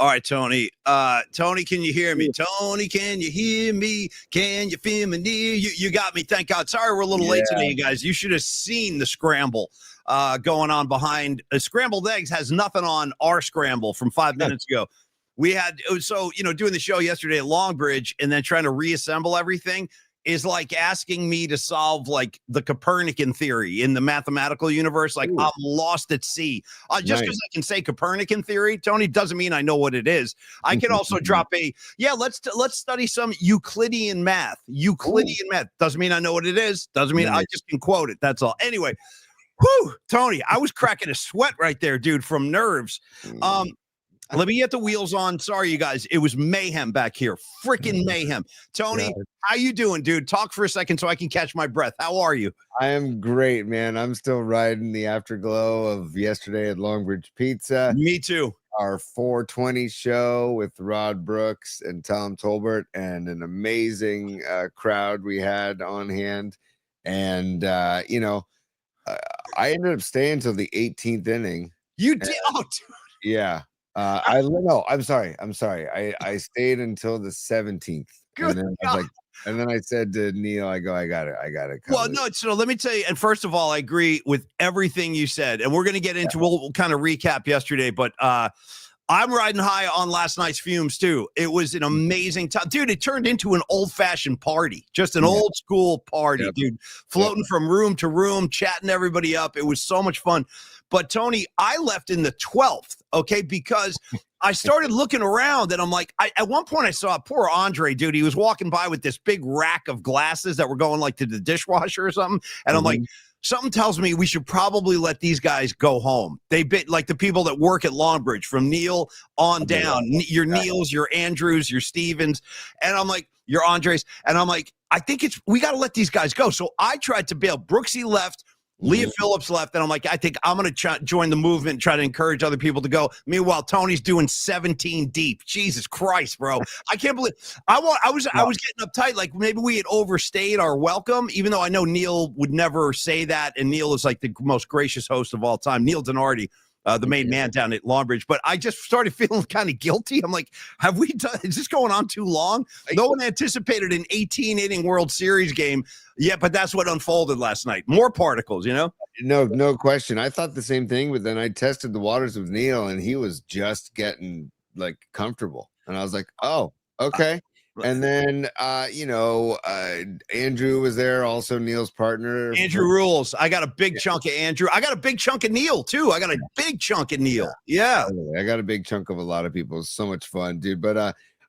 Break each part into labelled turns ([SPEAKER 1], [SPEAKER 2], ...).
[SPEAKER 1] All right, Tony. Tony, can you hear me? Tony, can you hear me? Can you feel me near? You got me. Thank God. Sorry, we're a little late today, you guys. You should have seen the scramble going on behind. Scrambled eggs has nothing on our scramble from 5 minutes ago. We had doing the show yesterday at Longbridge and then trying to reassemble everything is like asking me to solve like the Copernican theory in the mathematical universe. Like, I'm lost at sea. Just because I can say Copernican theory, Tony, doesn't mean I know what it is. I can also drop let's study some Euclidean math. Euclidean math doesn't mean I know what it is. Doesn't mean I just can quote it. That's all. Anyway, Tony, I was cracking a sweat right there, dude, from nerves. Let me get the wheels on. Sorry, you guys. It was mayhem back here. Freaking mayhem. Tony, how you doing, dude? Talk for a second so I can catch my breath. How are you?
[SPEAKER 2] I am great, man. I'm still riding the afterglow of yesterday at Longbridge Pizza.
[SPEAKER 1] Me too.
[SPEAKER 2] Our 420 show with Rod Brooks and Tom Tolbert and an amazing crowd we had on hand. And, I ended up staying until the 18th inning.
[SPEAKER 1] You did? Oh, dude.
[SPEAKER 2] Yeah. I'm sorry. I stayed until the 17th.
[SPEAKER 1] Good.
[SPEAKER 2] And then I said to Neil, I got it.
[SPEAKER 1] Well, no, so let me tell you. And first of all, I agree with everything you said. And we're going to get into, we'll kind of recap yesterday, but I'm riding high on last night's fumes too. It was an amazing time. Dude, it turned into an old-fashioned party. Just an old school party, dude. Floating from room to room, chatting everybody up. It was so much fun. But Tony, I left in the 12th, okay, because I started looking around and I'm like, at one point I saw poor Andre, dude. He was walking by with this big rack of glasses that were going like to the dishwasher or something. And I'm like, something tells me we should probably let these guys go home. They bit like the people that work at Longbridge from Neil on down. Your Neils, your Andrews, your Stevens. And I'm like, your Andres. And I'm like, I think we got to let these guys go. So I tried to bail. Brooksy left. Leah Phillips left, and I'm like, I think I'm going to join the movement and try to encourage other people to go. Meanwhile, Tony's doing 17 deep. Jesus Christ, bro. I can't believe I was getting uptight. Like maybe we had overstayed our welcome, even though I know Neil would never say that. And Neil is like the most gracious host of all time. Neil Denardi, the main man down at Longbridge. But I just started feeling kind of guilty. I'm like, is this going on too long? No one anticipated an 18-inning World Series game. Yeah, but that's what unfolded last night. More particles,
[SPEAKER 2] No question. I thought the same thing, but then I tested the waters with Neil, and he was just getting like comfortable. And I was like, oh, okay. And then, Andrew was there, also Neil's partner.
[SPEAKER 1] Andrew rules. I got a big chunk of Andrew. I got a big chunk of Neil, too. I got a big chunk of Neil. Yeah.
[SPEAKER 2] I got a big chunk of a lot of people. It was so much fun, dude.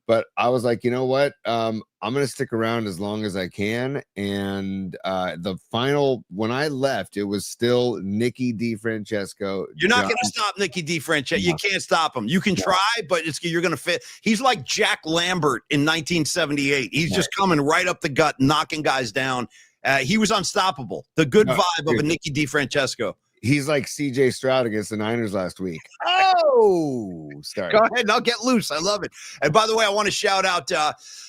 [SPEAKER 2] But I was like, you know what? I'm going to stick around as long as I can. And the final, when I left, it was still Nicky DiFrancesco.
[SPEAKER 1] You're not going to stop Nicky DiFrancesco. You can't stop him. You can try, but you're going to fit. He's like Jack Lambert in 1978. He's just coming right up the gut, knocking guys down. He was unstoppable. The good vibe of a Nicky DiFrancesco.
[SPEAKER 2] He's like CJ Stroud against the Niners last week.
[SPEAKER 1] Oh, sorry. Go ahead. I'll get loose. I love it. And by the way, I want to shout out.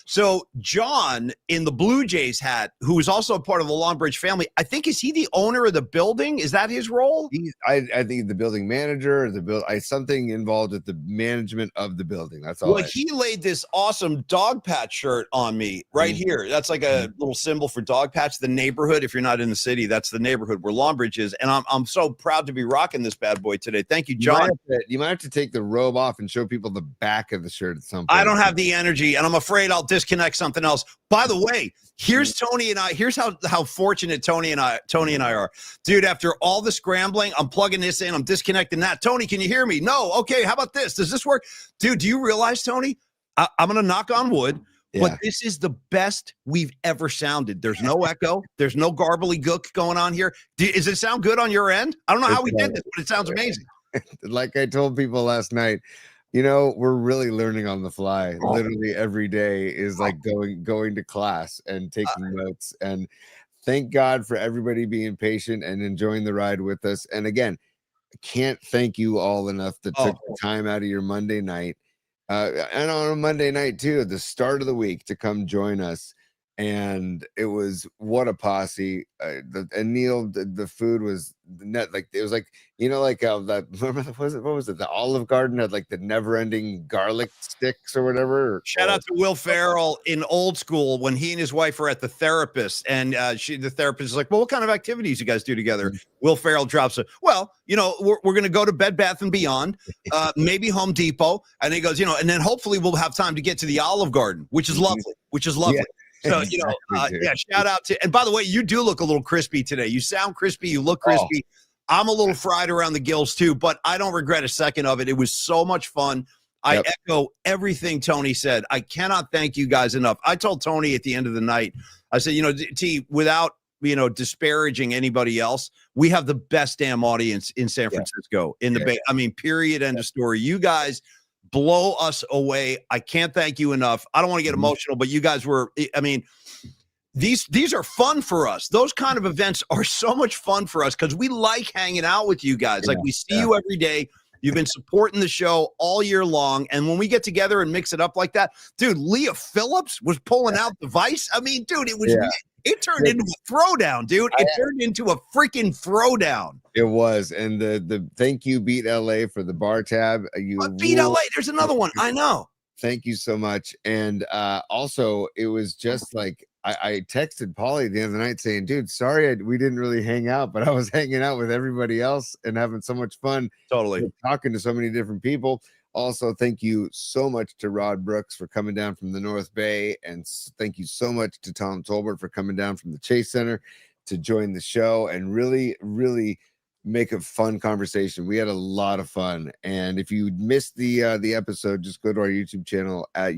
[SPEAKER 1] So John in the Blue Jays hat, who is also a part of the Longbridge family. I think, is he the owner of the building? Is that his role?
[SPEAKER 2] I think the building manager, something involved with the management of the building. That's all.
[SPEAKER 1] Well, he laid this awesome dog patch shirt on me right here. That's like a little symbol for dog patch. The neighborhood. If you're not in the city, that's the neighborhood where Longbridge is. And I'm so proud to be rocking this bad boy today. Thank you, John.
[SPEAKER 2] You might have to take the robe off and show people the back of the shirt at some point.
[SPEAKER 1] I don't have the energy, and I'm afraid I'll disconnect something else. By the way, here's Tony and I. Here's how fortunate Tony and I are. Dude, after all the scrambling, I'm plugging this in, I'm disconnecting that. Tony, can you hear me? No. Okay, how about this? Does this work? Dude, do you realize, Tony? I'm going to knock on wood. But this is the best we've ever sounded. There's no echo. There's no garbly gook going on here. Does it sound good on your end? I don't know how we did this, but it sounds amazing.
[SPEAKER 2] Like I told people last night, we're really learning on the fly. Literally every day is like going to class and taking notes. And thank God for everybody being patient and enjoying the ride with us. And again, I can't thank you all enough that took the time out of your Monday night. And on a Monday night too, at the start of the week, to come join us and it was what a posse. And Neil, the food was net, like it was like, you know, like that, remember, what was it, the Olive Garden had like the never-ending garlic sticks or whatever.
[SPEAKER 1] Shout out to Will Ferrell in Old School when he and his wife are at the therapist, and the therapist is like, well, what kind of activities you guys do together? Will Ferrell drops it. Well, you know, we're going to go to Bed Bath and Beyond, maybe Home Depot. And he goes, you know, and then hopefully we'll have time to get to the Olive Garden, which is lovely,
[SPEAKER 2] Yeah.
[SPEAKER 1] So, you know, yeah, shout out to, and by the way, you do look a little crispy today. You sound crispy. You look crispy. I'm a little fried around the gills too, but I don't regret a second of it. It was so much fun. I echo everything Tony said. I cannot thank you guys enough. I told Tony at the end of the night, I said, you know, T, without, you know, disparaging anybody else, we have the best damn audience in San Francisco in the Bay. I mean, period, end of story. You guys blow us away. I can't thank you enough. I don't want to get emotional, but you guys were, I mean, these are fun for us. Those kind of events are so much fun for us because we like hanging out with you guys. Like we see you every day. You've been supporting the show all year long. And when we get together and mix it up like that, dude, Leah Phillips was pulling out the vice. I mean, dude, it turned into a throwdown, dude. It turned into a freaking throwdown.
[SPEAKER 2] It was. And the thank you, Beat LA, for the bar tab.
[SPEAKER 1] Beat LA. There's another one. I know.
[SPEAKER 2] Thank you so much. And also, it was just like, I texted Paulie the other night saying, dude, sorry we didn't really hang out, but I was hanging out with everybody else and having so much fun.
[SPEAKER 1] Totally.
[SPEAKER 2] Talking to so many different people. Also, thank you so much to Rod Brooks for coming down from the North Bay. And thank you so much to Tom Tolbert for coming down from the Chase Center to join the show and really, really make a fun conversation. We had a lot of fun. And if you missed the episode, just go to our YouTube channel at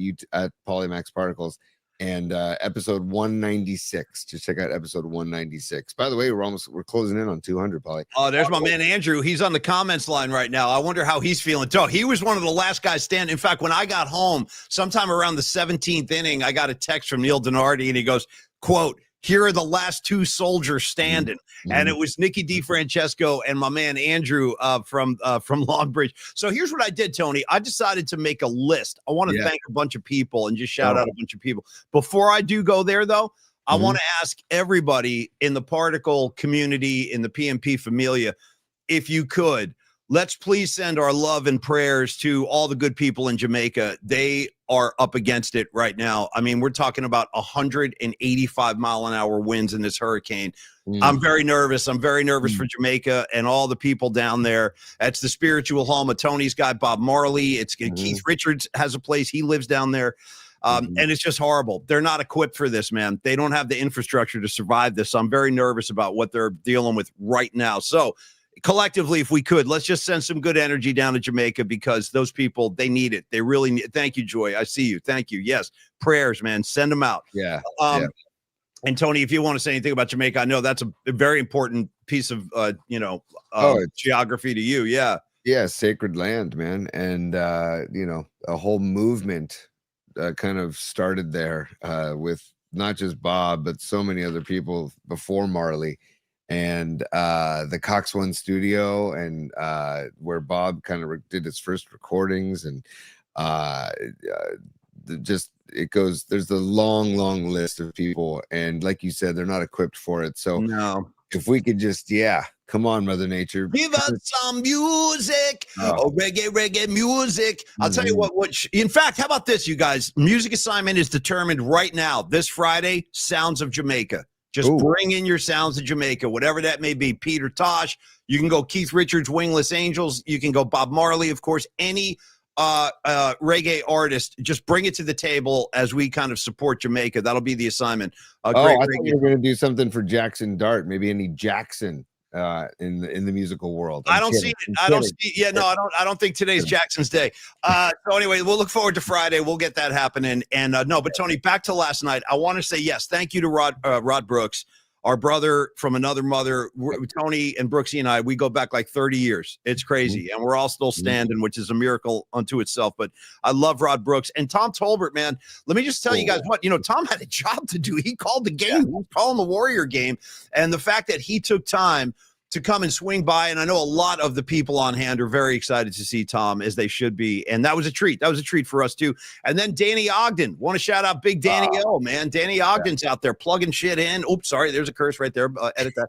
[SPEAKER 2] Polymax Particles. And episode 196, just check out episode 196. By the way, we're closing in on 200, Polly.
[SPEAKER 1] Oh, there's my man Andrew. He's on the comments line right now. I wonder how he's feeling. So he was one of the last guys standing. In fact, when I got home, sometime around the 17th inning, I got a text from Neil Donardi, and he goes, quote, "Here are the last two soldiers standing." And it was Nicky DiFrancesco and my man Andrew from Long Bridge. So here's what I did, Tony. I decided to make a list. I want to thank a bunch of people and just shout out a bunch of people. Before I do go there, though, I want to ask everybody in the particle community, in the PMP familia, if you could, let's please send our love and prayers to all the good people in Jamaica. They are up against it right now. I mean, we're talking about 185-mile-an-hour winds in this hurricane. I'm very nervous. I'm very nervous for Jamaica and all the people down there. That's the spiritual home of Tony's guy, Bob Marley. It's Keith Richards has a place. He lives down there. And it's just horrible. They're not equipped for this, man. They don't have the infrastructure to survive this. So I'm very nervous about what they're dealing with right now. So collectively, if we could, let's just send some good energy down to Jamaica because those people, they need it. They really need it. Thank you, Joy. I see you. Thank you. Yes. Prayers, man. Send them out.
[SPEAKER 2] Yeah.
[SPEAKER 1] And Tony, if you want to say anything about Jamaica, I know that's a very important piece of, geography to you. Yeah.
[SPEAKER 2] Yeah. Sacred land, man. And, a whole movement kind of started there with not just Bob, but so many other people before Marley. And the Cox One studio, and where Bob kind of did his first recordings, and it goes. There's a long list of people, and like you said, they're not equipped for it. So
[SPEAKER 1] no,
[SPEAKER 2] if we could just, come on, Mother Nature,
[SPEAKER 1] give us some music, reggae music. I'll tell you what. In fact, how about this, you guys? Music assignment is determined right now. This Friday, Sounds of Jamaica. Just bring in your sounds of Jamaica, whatever that may be. Peter Tosh, you can go Keith Richards, Wingless Angels. You can go Bob Marley, of course. Any reggae artist, just bring it to the table as we kind of support Jamaica. That'll be the assignment.
[SPEAKER 2] I thought you were going to do something for Jackson Dart, maybe any Jackson in the musical world. I don't see it.
[SPEAKER 1] I don't think today's Jackson's day. So anyway, we'll look forward to Friday. We'll get that happening. And but Tony, back to last night. I want to say yes, thank you to Rod Brooks, our brother from another mother. Tony and Brooksy and I, we go back like 30 years. It's crazy, and we're all still standing, which is a miracle unto itself. But I love Rod Brooks and Tom Tolbert, man. Let me just tell you guys what, Tom had a job to do. He called the game. He was calling the Warrior game, and the fact that he took time to come and swing by. And I know a lot of the people on hand are very excited to see Tom, as they should be. And that was a treat. That was a treat for us too. And then Danny Ogden. Want to shout out Big Danny O, man. Danny Ogden's out there plugging shit in. Oops, sorry. There's a curse right there. Edit that.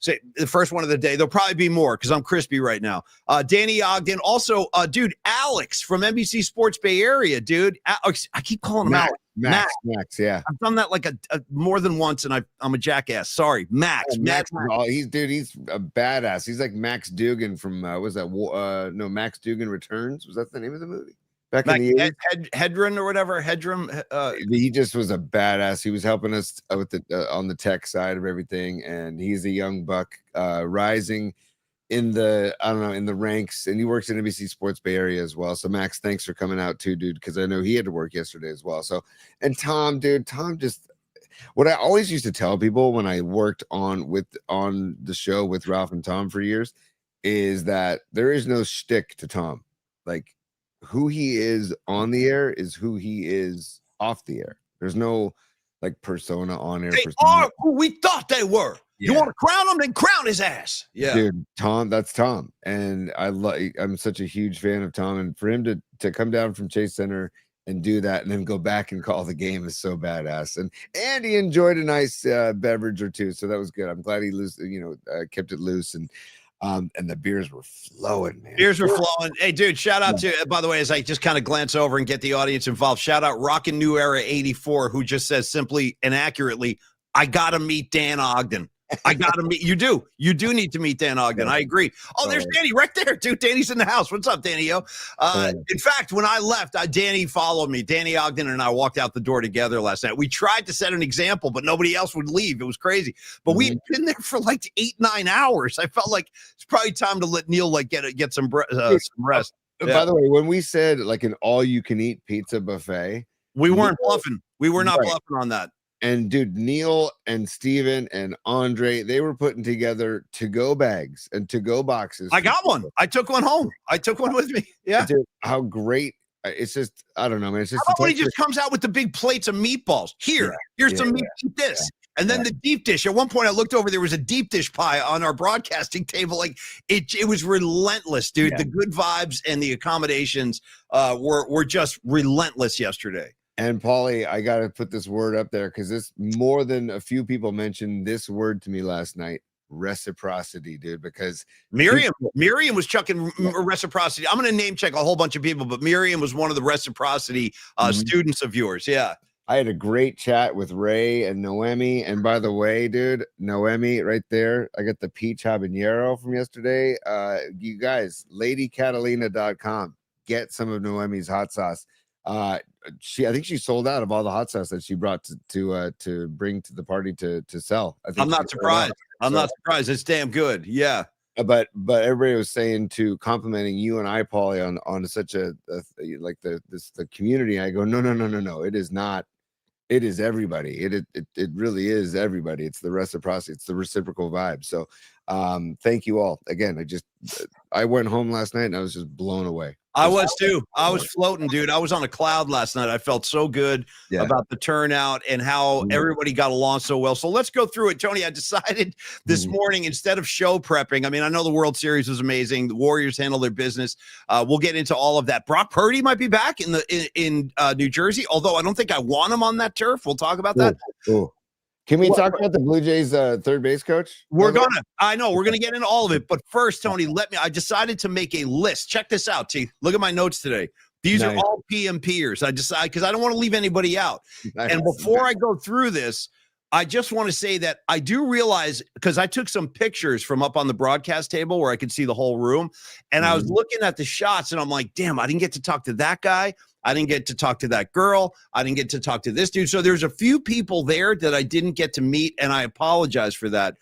[SPEAKER 1] So the first one of the day. There'll probably be more because I'm crispy right now. Danny Ogden. Also, dude, Alex from NBC Sports Bay Area, dude. I keep calling him Alex.
[SPEAKER 2] Max, yeah.
[SPEAKER 1] I've done that like a more than once, and I'm a jackass. Sorry, Max.
[SPEAKER 2] Oh, Max. He's a badass. He's like Max Dugan from was that Max Dugan Returns? Was that the name of the movie? Back in the
[SPEAKER 1] Hedron or whatever. Hedrum.
[SPEAKER 2] He just was a badass. He was helping us with the on the tech side of everything, and he's a young buck rising in the ranks, and he works in NBC Sports Bay Area as well. So Max, thanks for coming out too, dude, because I know he had to work yesterday as well. So, and Tom, dude, just what I always used to tell people when I worked on the show with Ralph and Tom for years is that there is no shtick to Tom. Like, who he is on the air is who he is off the air. There's no like persona on air.
[SPEAKER 1] They are who we thought they were. Yeah. You want to crown him, then crown his ass. Yeah,
[SPEAKER 2] dude, Tom, that's Tom, and I'm such a huge fan of Tom, and for him to come down from Chase Center and do that, and then go back and call the game is so badass. And he enjoyed a nice beverage or two, so that was good. I'm glad he kept it loose, and the beers were flowing, man.
[SPEAKER 1] Beers were flowing. Hey, dude, shout out to, by the way, as I just kind of glance over and get the audience involved, shout out Rockin' New Era 84, who just says simply and accurately, I gotta meet Dan Ogden. I gotta meet you. Do need to meet Dan Ogden. I agree. Oh, there's Danny right there, dude. Danny's in the house. What's up, Danny? Yo. In fact, when I left, Danny followed me. Danny Ogden and I walked out the door together last night. We tried to set an example, but nobody else would leave. It was crazy. But we had been there for like 8-9 hours. I felt like it's probably time to let Neil get some rest.
[SPEAKER 2] By the way, when we said like an all-you-can-eat pizza buffet,
[SPEAKER 1] we weren't bluffing. We were not bluffing on that.
[SPEAKER 2] And dude, Neil and Steven and Andre, they were putting together to-go bags and to-go boxes.
[SPEAKER 1] I got one. I took one home. I took one with me. Yeah.
[SPEAKER 2] Dude, how great. It's just, I don't know, man. It's just
[SPEAKER 1] how about when he just comes out with the big plates of meatballs. Here's some meat, eat this. And then the deep dish. At one point I looked over, there was a deep dish pie on our broadcasting table. Like it was relentless, dude. The good vibes and the accommodations were just relentless yesterday.
[SPEAKER 2] And Paulie, I got to put this word up there because this more than a few people mentioned this word to me last night. Reciprocity, dude, because
[SPEAKER 1] Miriam was chucking reciprocity. I'm going to name check a whole bunch of people, but Miriam was one of the reciprocity students of yours. Yeah.
[SPEAKER 2] I had a great chat with Ray and Noemi. And by the way, dude, Noemi right there, I got the peach habanero from yesterday. You guys, ladycatalina.com, get some of Noemi's hot sauce. I think she sold out of all the hot sauce that she brought to bring to the party to sell.
[SPEAKER 1] I'm not surprised. I'm not surprised. It's damn good. Yeah.
[SPEAKER 2] But everybody was saying to complimenting you and I, Paulie, on such a like the community. I go, no. It is not. It is everybody. It really is everybody. It's the reciprocity. It's the reciprocal vibe. So thank you all again. I went home last night and I was just blown away.
[SPEAKER 1] I was too. I was floating, dude. I was on a cloud last night. I felt so good about the turnout and how everybody got along so well. So let's go through it. Tony, I decided this morning, instead of show prepping, I mean, I know the World Series was amazing. The Warriors handle their business. We'll get into all of that. Brock Purdy might be back in New Jersey, although I don't think I want him on that turf. We'll talk about that.
[SPEAKER 2] Can we talk about the Blue Jays third base coach?
[SPEAKER 1] We're going to get into all of it. But first, Tony, I decided to make a list. Check this out, T. Look at my notes today. These are all PMPers. I decided because I don't want to leave anybody out. And before I go through this, I just want to say that I do realize, because I took some pictures from up on the broadcast table where I could see the whole room. And I was looking at the shots and I'm like, damn, I didn't get to talk to that guy. I didn't get to talk to that girl. I didn't get to talk to this dude. So there's a few people there that I didn't get to meet, and I apologize for that.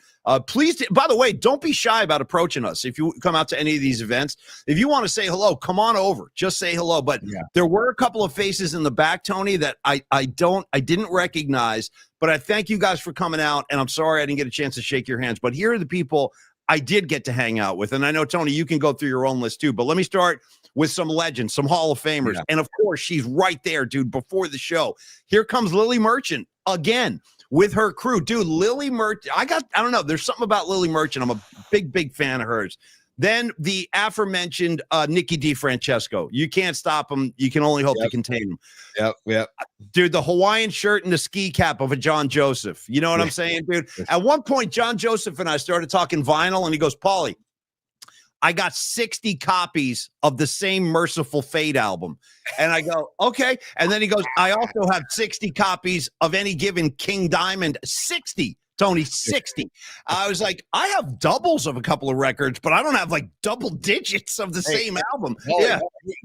[SPEAKER 1] Please, by the way, don't be shy about approaching us. If you come out to any of these events, if you want to say hello, come on over. Just say hello. But there were a couple of faces in the back, Tony, that I didn't recognize. But I thank you guys for coming out, and I'm sorry I didn't get a chance to shake your hands. But here are the people I did get to hang out with. And I know, Tony, you can go through your own list too. But let me start with some legends, some Hall of Famers. And of course, she's right there, dude, before the show. Here comes Lily Merchant again. with her crew. Dude, Lily Merchant, I don't know. There's something about Lily Merchant. I'm a big fan of hers. Then the aforementioned Nikki DiFrancesco. You can't stop him. You can only hope to contain him.
[SPEAKER 2] Yep.
[SPEAKER 1] Dude, the Hawaiian shirt and the ski cap of a John Joseph. You know what I'm saying, dude? At one point, John Joseph and I started talking vinyl, and he goes, Paulie, I got 60 copies of the same Merciful Fate album. And I go, okay. And then he goes, I also have 60 copies of any given King Diamond. 60. Tony, 60. I was like, I have doubles of a couple of records, but I don't have like double digits of the same album. Yeah.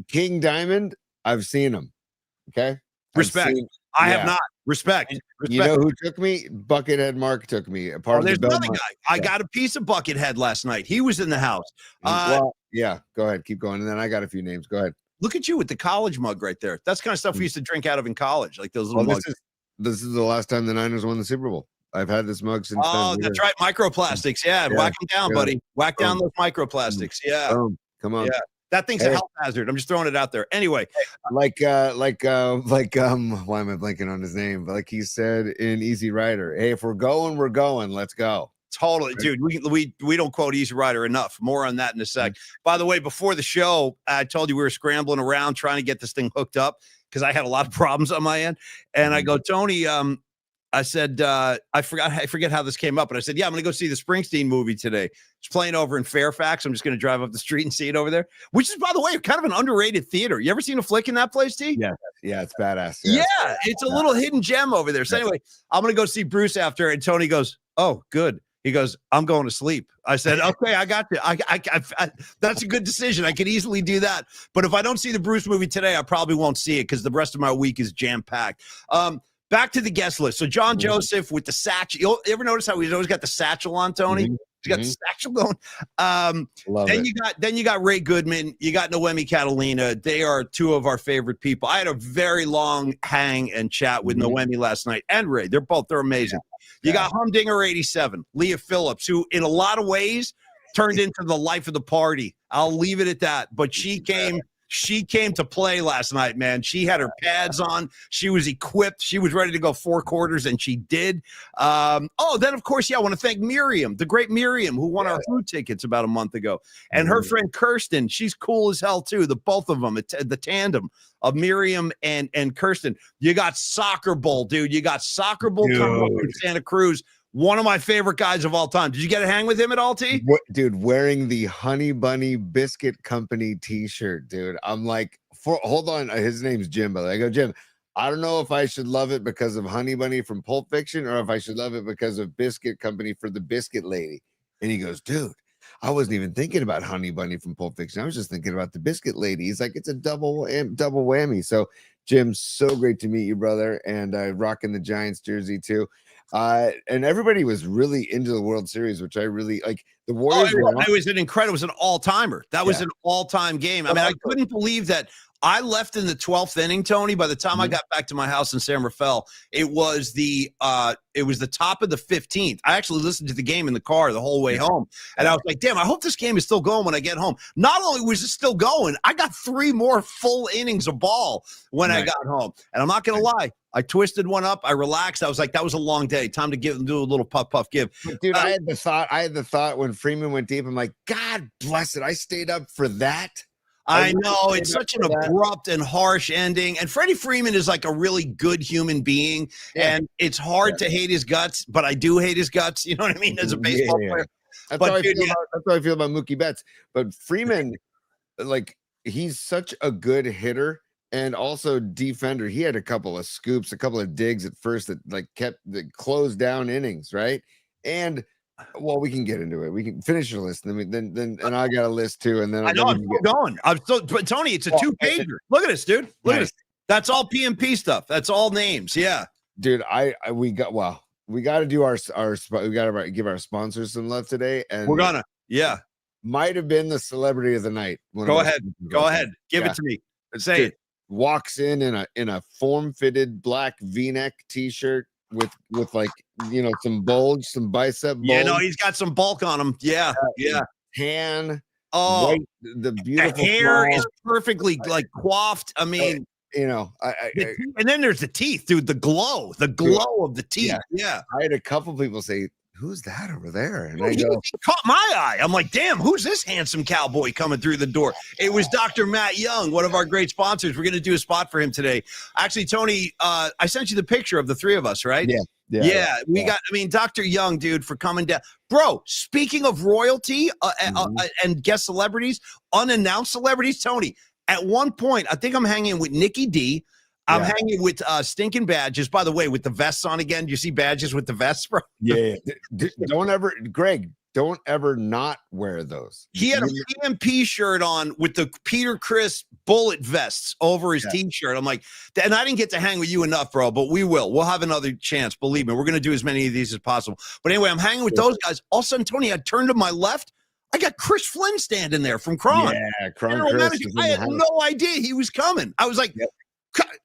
[SPEAKER 2] King Diamond, I've seen him. Okay.
[SPEAKER 1] Respect. I have not. Respect.
[SPEAKER 2] You know who took me? Buckethead Mark took me.
[SPEAKER 1] There's another guy. I got a piece of Buckethead last night. He was in the house.
[SPEAKER 2] Well, yeah, go ahead. Keep going. And then I got a few names. Go ahead.
[SPEAKER 1] Look at you with the college mug right there. That's kind of stuff we used to drink out of in college, like those little mugs.
[SPEAKER 2] This is the last time the Niners won the Super Bowl. I've had this mug since then.
[SPEAKER 1] Oh, that's right. Microplastics. Yeah. Whack them down, buddy. Whack down those microplastics. Yeah.
[SPEAKER 2] Come on.
[SPEAKER 1] Yeah. That thing's a health hazard. I'm just throwing it out there. Anyway.
[SPEAKER 2] Why am I blanking on his name? But like he said in Easy Rider, hey, if we're going, we're going. Let's go.
[SPEAKER 1] Totally, dude. We don't quote Easy Rider enough. More on that in a sec. By the way, before the show, I told you we were scrambling around trying to get this thing hooked up because I had a lot of problems on my end. And I go, Tony, I said, I forget how this came up, but I said, yeah, I'm going to go see the Springsteen movie today. It's playing over in Fairfax. I'm just going to drive up the street and see it over there, which is, by the way, kind of an underrated theater. You ever seen a flick in that place, T?
[SPEAKER 2] Yeah, it's badass.
[SPEAKER 1] Yeah, it's a little hidden gem over there. So anyway, I'm going to go see Bruce after, and Tony goes, oh, good. He goes, I'm going to sleep. I said, okay, I got you. I that's a good decision. I could easily do that. But if I don't see the Bruce movie today, I probably won't see it because the rest of my week is jam-packed. Back to the guest list. So John Joseph with the satchel. You ever notice how he's always got the satchel on, Tony? He's got the satchel going. Then you got Ray Goodman. You got Noemi Catalina. They are two of our favorite people. I had a very long hang and chat with Noemi last night and Ray. They're amazing. You got Humdinger 87, Leah Phillips, who in a lot of ways turned into the life of the party. I'll leave it at that. But she came to play last night, man. She had her pads on. She was equipped. She was ready to go 4 quarters, and she did. Then, of course, I want to thank Miriam, the great Miriam, who won our food tickets about a month ago. And her friend Kirsten, she's cool as hell, too. The both of them, the tandem of Miriam and Kirsten. You got Soccer Bowl, dude. You got Soccer Bowl coming up in Santa Cruz. One of my favorite guys of all time. Did you get to hang with him at all, T?
[SPEAKER 2] Dude, wearing the Honey Bunny Biscuit Company t-shirt, dude. I'm like, hold on. His name's Jim, but I go, Jim, I don't know if I should love it because of Honey Bunny from Pulp Fiction or if I should love it because of Biscuit Company for the Biscuit Lady. And he goes, dude, I wasn't even thinking about Honey Bunny from Pulp Fiction. I was just thinking about the Biscuit Lady. He's like, it's a double whammy. So, Jim, so great to meet you, brother. And rocking the Giants jersey, too. And everybody was really into the World Series, which I really like. The Warriors.
[SPEAKER 1] It was an all-timer. That was an all-time game. I mean, I couldn't believe that I left in the 12th inning, Tony. By the time I got back to my house in San Rafael, it was the top of the 15th. I actually listened to the game in the car the whole way home, and I was like, damn, I hope this game is still going when I get home. Not only was it still going, I got 3 more full innings of ball when I got home. And I'm not going to lie, I twisted one up. I relaxed. I was like, that was a long day. Time to do a little puff give.
[SPEAKER 2] Dude, I had the thought when Freeman went deep. I'm like, God bless it. I stayed up for that.
[SPEAKER 1] I know it's such an abrupt and harsh ending. And Freddie Freeman is like a really good human being. And it's hard to hate his guts, but I do hate his guts. You know what I mean? As a baseball player.
[SPEAKER 2] That's how I feel about Mookie Betts. But Freeman, like, he's such a good hitter and also defender. He had a couple of scoops, a couple of digs at first that like kept the closed down innings, right? And well, we can get into it. We can finish your list, and then I got a list too. And then
[SPEAKER 1] I know I'm still going. But Tony, it's a 2-pager. Look at this, dude. Look at this. That's all PMP stuff. That's all names. Yeah,
[SPEAKER 2] dude. We got to do our we got to give our sponsors some love today, and
[SPEAKER 1] we're gonna
[SPEAKER 2] might have been the celebrity of the night.
[SPEAKER 1] Go ahead, give it to me. Say it.
[SPEAKER 2] Walks in a form-fitted black V-neck t-shirt with like, you know, some bulge, some bicep bulge.
[SPEAKER 1] Yeah, no, he's got some bulk on him. Yeah.
[SPEAKER 2] Tan.
[SPEAKER 1] Oh,
[SPEAKER 2] white, the beautiful
[SPEAKER 1] hair is perfectly like coiffed. I mean,
[SPEAKER 2] you know,
[SPEAKER 1] And then there's the teeth, dude. The glow of the teeth. Yeah.
[SPEAKER 2] I had a couple people say, "Who's that over there?" And I
[SPEAKER 1] He
[SPEAKER 2] go,
[SPEAKER 1] caught my eye. I'm like, damn, who's this handsome cowboy coming through the door? It was Dr. Matt Young, one of our great sponsors. We're going to do a spot for him today. Actually, Tony, I sent you the picture of the three of us, right?
[SPEAKER 2] Yeah.
[SPEAKER 1] We got, I mean, Dr. Young, dude, for coming down. Bro, speaking of royalty and guest celebrities, unannounced celebrities, Tony, at one point, I think I'm hanging with Nikki D. I'm hanging with Stinking Badges. By the way, with the vests on again. Do you see Badges with the vests, bro?
[SPEAKER 2] Yeah. Don't ever, Greg, don't ever not wear those.
[SPEAKER 1] He had a PMP shirt on with the Peter Criss bullet vests over his t-shirt. I'm like, and I didn't get to hang with you enough, bro, but we will. We'll have another chance. Believe me, we're going to do as many of these as possible. But anyway, I'm hanging with those guys. All of a sudden, Tony, I turned to my left. I got Chris Flynn standing there from Kron.
[SPEAKER 2] Yeah, Kron Chris.
[SPEAKER 1] I had no idea he was coming. I was like,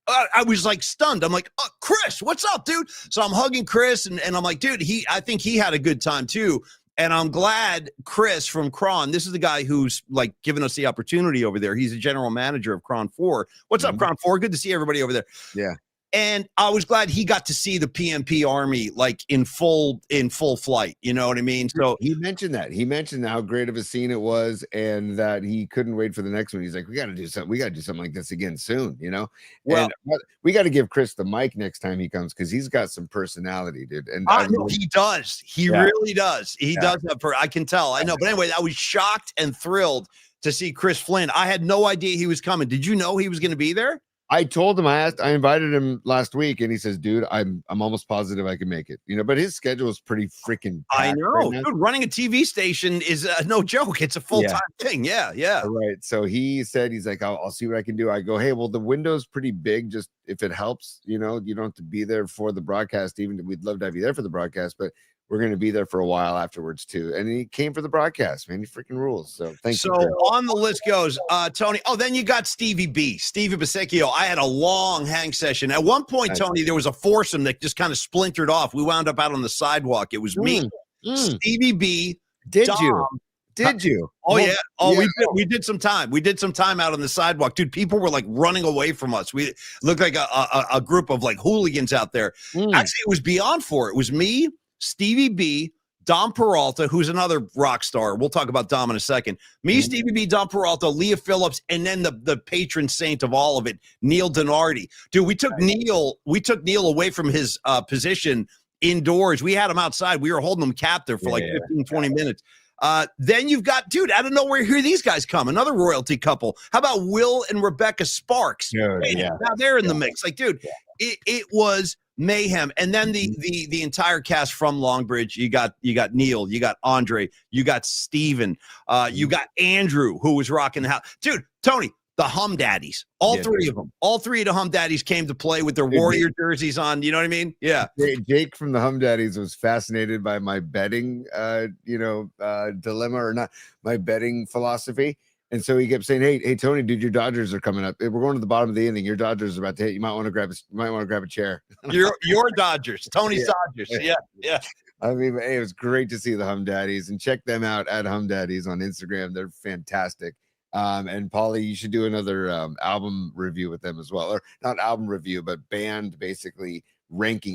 [SPEAKER 1] I was like stunned. I'm like, Chris, what's up, dude? So I'm hugging Chris, and I'm like, dude, I think he had a good time too. And I'm glad Chris from Kron, this is the guy who's like giving us the opportunity over there. He's a general manager of Kron 4. What's up, Kron 4? Good to see everybody over there.
[SPEAKER 2] Yeah.
[SPEAKER 1] And I was glad he got to see the PMP Army like in full flight. You know what I mean? So
[SPEAKER 2] he mentioned that. He mentioned how great of a scene it was, and that he couldn't wait for the next one. He's like, we got to do something. We got to do something like this again soon. You know. Well, and we got to give Chris the mic next time he comes, because he's got some personality, dude. And
[SPEAKER 1] I know he does. He really does. He does have. I can tell. I know. But anyway, I was shocked and thrilled to see Chris Flynn. I had no idea he was coming. Did you know he was going to be there?
[SPEAKER 2] I told him, I invited him last week, and he says, dude, I'm almost positive I can make it, you know, but his schedule is pretty freaking
[SPEAKER 1] I know, right, dude, running a TV station is no joke. It's a full-time thing. Yeah.
[SPEAKER 2] Right. So he said, he's like, I'll see what I can do. I go, hey, well, the window's pretty big. Just if it helps, you know, you don't have to be there for the broadcast. Even we'd love to have you there for the broadcast, but we're going to be there for a while afterwards too. And he came for the broadcast, man. He freaking rules. So thank you. So
[SPEAKER 1] on the list goes, Tony. Oh, then you got Stevie Bisecchio. I had a long hang session. At one point, Tony, there was a foursome that just kind of splintered off. We wound up out on the sidewalk. It was me, Stevie B.
[SPEAKER 2] Did
[SPEAKER 1] Dom.
[SPEAKER 2] you?
[SPEAKER 1] Oh, yeah. Oh, yeah. We did some time. We did some time out on the sidewalk. Dude, people were like running away from us. We looked like a group of like hooligans out there. Actually, it was beyond four. It was me, Stevie B, Dom Peralta, who's another rock star. We'll talk about Dom in a second. Me, Stevie B, Dom Peralta, Leah Phillips, and then the patron saint of all of it, Neil Donardi. Dude, we took Neil away from his position indoors. We had him outside. We were holding him captive for 15-20 minutes. Then you've got, dude, out of nowhere, here these guys come. Another royalty couple. How about Will and Rebecca Sparks? Now they're in the mix. Like, dude, it was mayhem. And then the entire cast from Longbridge. You got Neil, you got Andre, you got Steven, you got Andrew, who was rocking the house. Dude, Tony, the Hum Daddies, all three of them, all three of the Hum Daddies came to play with their Warrior jerseys on. You know what I mean? Yeah.
[SPEAKER 2] Jake from the Hum Daddies was fascinated by my betting, dilemma, or not, my betting philosophy. And so he kept saying, "Hey, Tony, dude, your Dodgers are coming up. We're going to the bottom of the inning. Your Dodgers are about to hit. You might want to grab a chair."
[SPEAKER 1] Your Dodgers, Tony's Dodgers. Yeah.
[SPEAKER 2] I mean, hey, it was great to see the Hum Daddies, and check them out at Hum Daddies on Instagram. They're fantastic. And Paulie, you should do another album review with them as well, or not album review, but band basically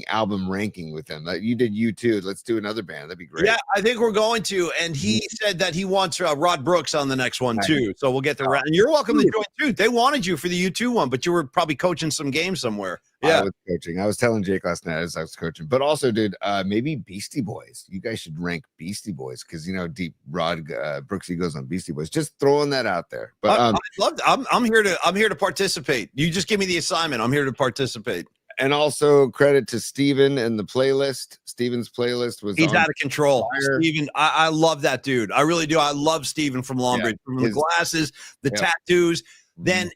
[SPEAKER 2] album ranking with them. You did U2. Let's do another band. That'd be great.
[SPEAKER 1] Yeah, I think we're going to. And he said that he wants Rod Brooks on the next one too. So we'll get the and you're welcome to join too. They wanted you for the U2 one, but you were probably coaching some games somewhere. Yeah,
[SPEAKER 2] I was coaching. I was telling Jake last night as I was coaching, but also, dude, maybe Beastie Boys. You guys should rank Beastie Boys, because deep Rod Brooksy goes on Beastie Boys. Just throwing that out there. But
[SPEAKER 1] I love. I'm here to participate. You just give me the assignment. I'm here to participate.
[SPEAKER 2] And also credit to Steven and the playlist. Steven's playlist was
[SPEAKER 1] he's out of control. Steven, I love that dude. I really do. I love Steven from Longbridge. From the glasses, the tattoos. Then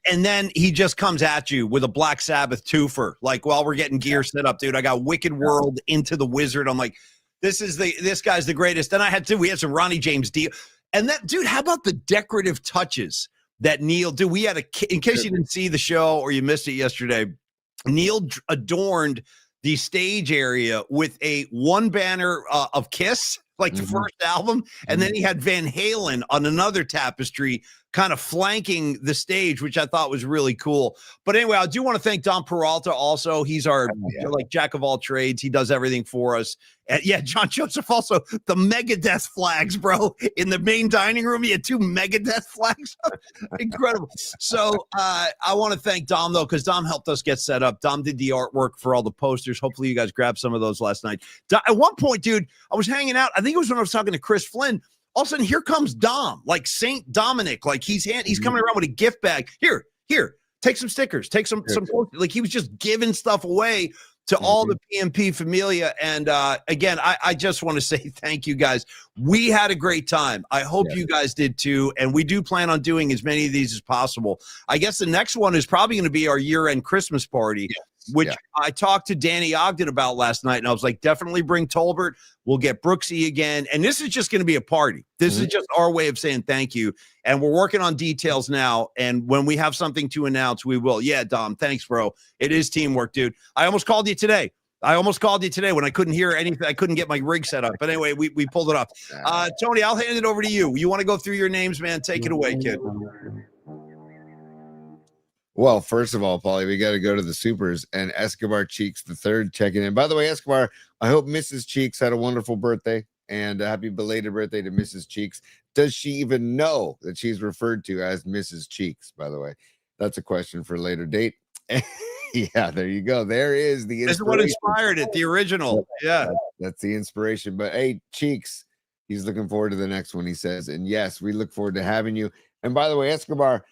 [SPEAKER 1] he just comes at you with a Black Sabbath twofer. Like, while we're getting gear set up, dude, I got Wicked World, Into the Wizard. I'm like, this guy's the greatest. Then we had some Ronnie James Dio. And that, dude, how about the decorative touches that Neil do? We had in case you didn't see the show or you missed it yesterday, Neil adorned the stage area with one banner of Kiss, like the first album, and then he had Van Halen on another tapestry kind of flanking the stage, which I thought was really cool. But anyway, I do want to thank Don Peralta also. He's our like jack of all trades. He does everything for us. And yeah, John Joseph also, the Megadeth flags, bro. In the main dining room, he had 2 Megadeth flags. Incredible. So I want to thank Dom, though, because Dom helped us get set up. Dom did the artwork for all the posters. Hopefully you guys grabbed some of those last night. At one point, dude, I was hanging out. I think it was when I was talking to Chris Flynn. All of a sudden, here comes Dom, like Saint Dominic. Like he's coming around with a gift bag. Here, take some stickers, take some like he was just giving stuff away to all the PMP familia. And again, I just want to say thank you guys. We had a great time. I hope you guys did too. And we do plan on doing as many of these as possible. I guess the next one is probably going to be our year-end Christmas party, which I talked to Danny Ogden about last night. And I was like, definitely bring Tolbert. We'll get Brooksy again. And this is just going to be a party. This is just our way of saying thank you. And we're working on details now. And when we have something to announce, we will. Yeah, Dom, thanks, bro. It is teamwork, dude. I almost called you today. When I couldn't hear anything. I couldn't get my rig set up. But anyway, we pulled it off. Tony, I'll hand it over to you. You want to go through your names, man? Take it away, kid.
[SPEAKER 2] Well, first of all, Paulie, we got to go to the supers and Escobar Cheeks the third checking in. By the way, Escobar, I hope Mrs. Cheeks had a wonderful birthday and a happy belated birthday to Mrs. Cheeks. Does she even know that she's referred to as Mrs. Cheeks, by the way? That's a question for a later date. Yeah, there you go. There is the inspiration.
[SPEAKER 1] This is what inspired it, the original. Yeah.
[SPEAKER 2] That's the inspiration. But hey, Cheeks, he's looking forward to the next one, he says. And yes, we look forward to having you. And by the way, Escobar,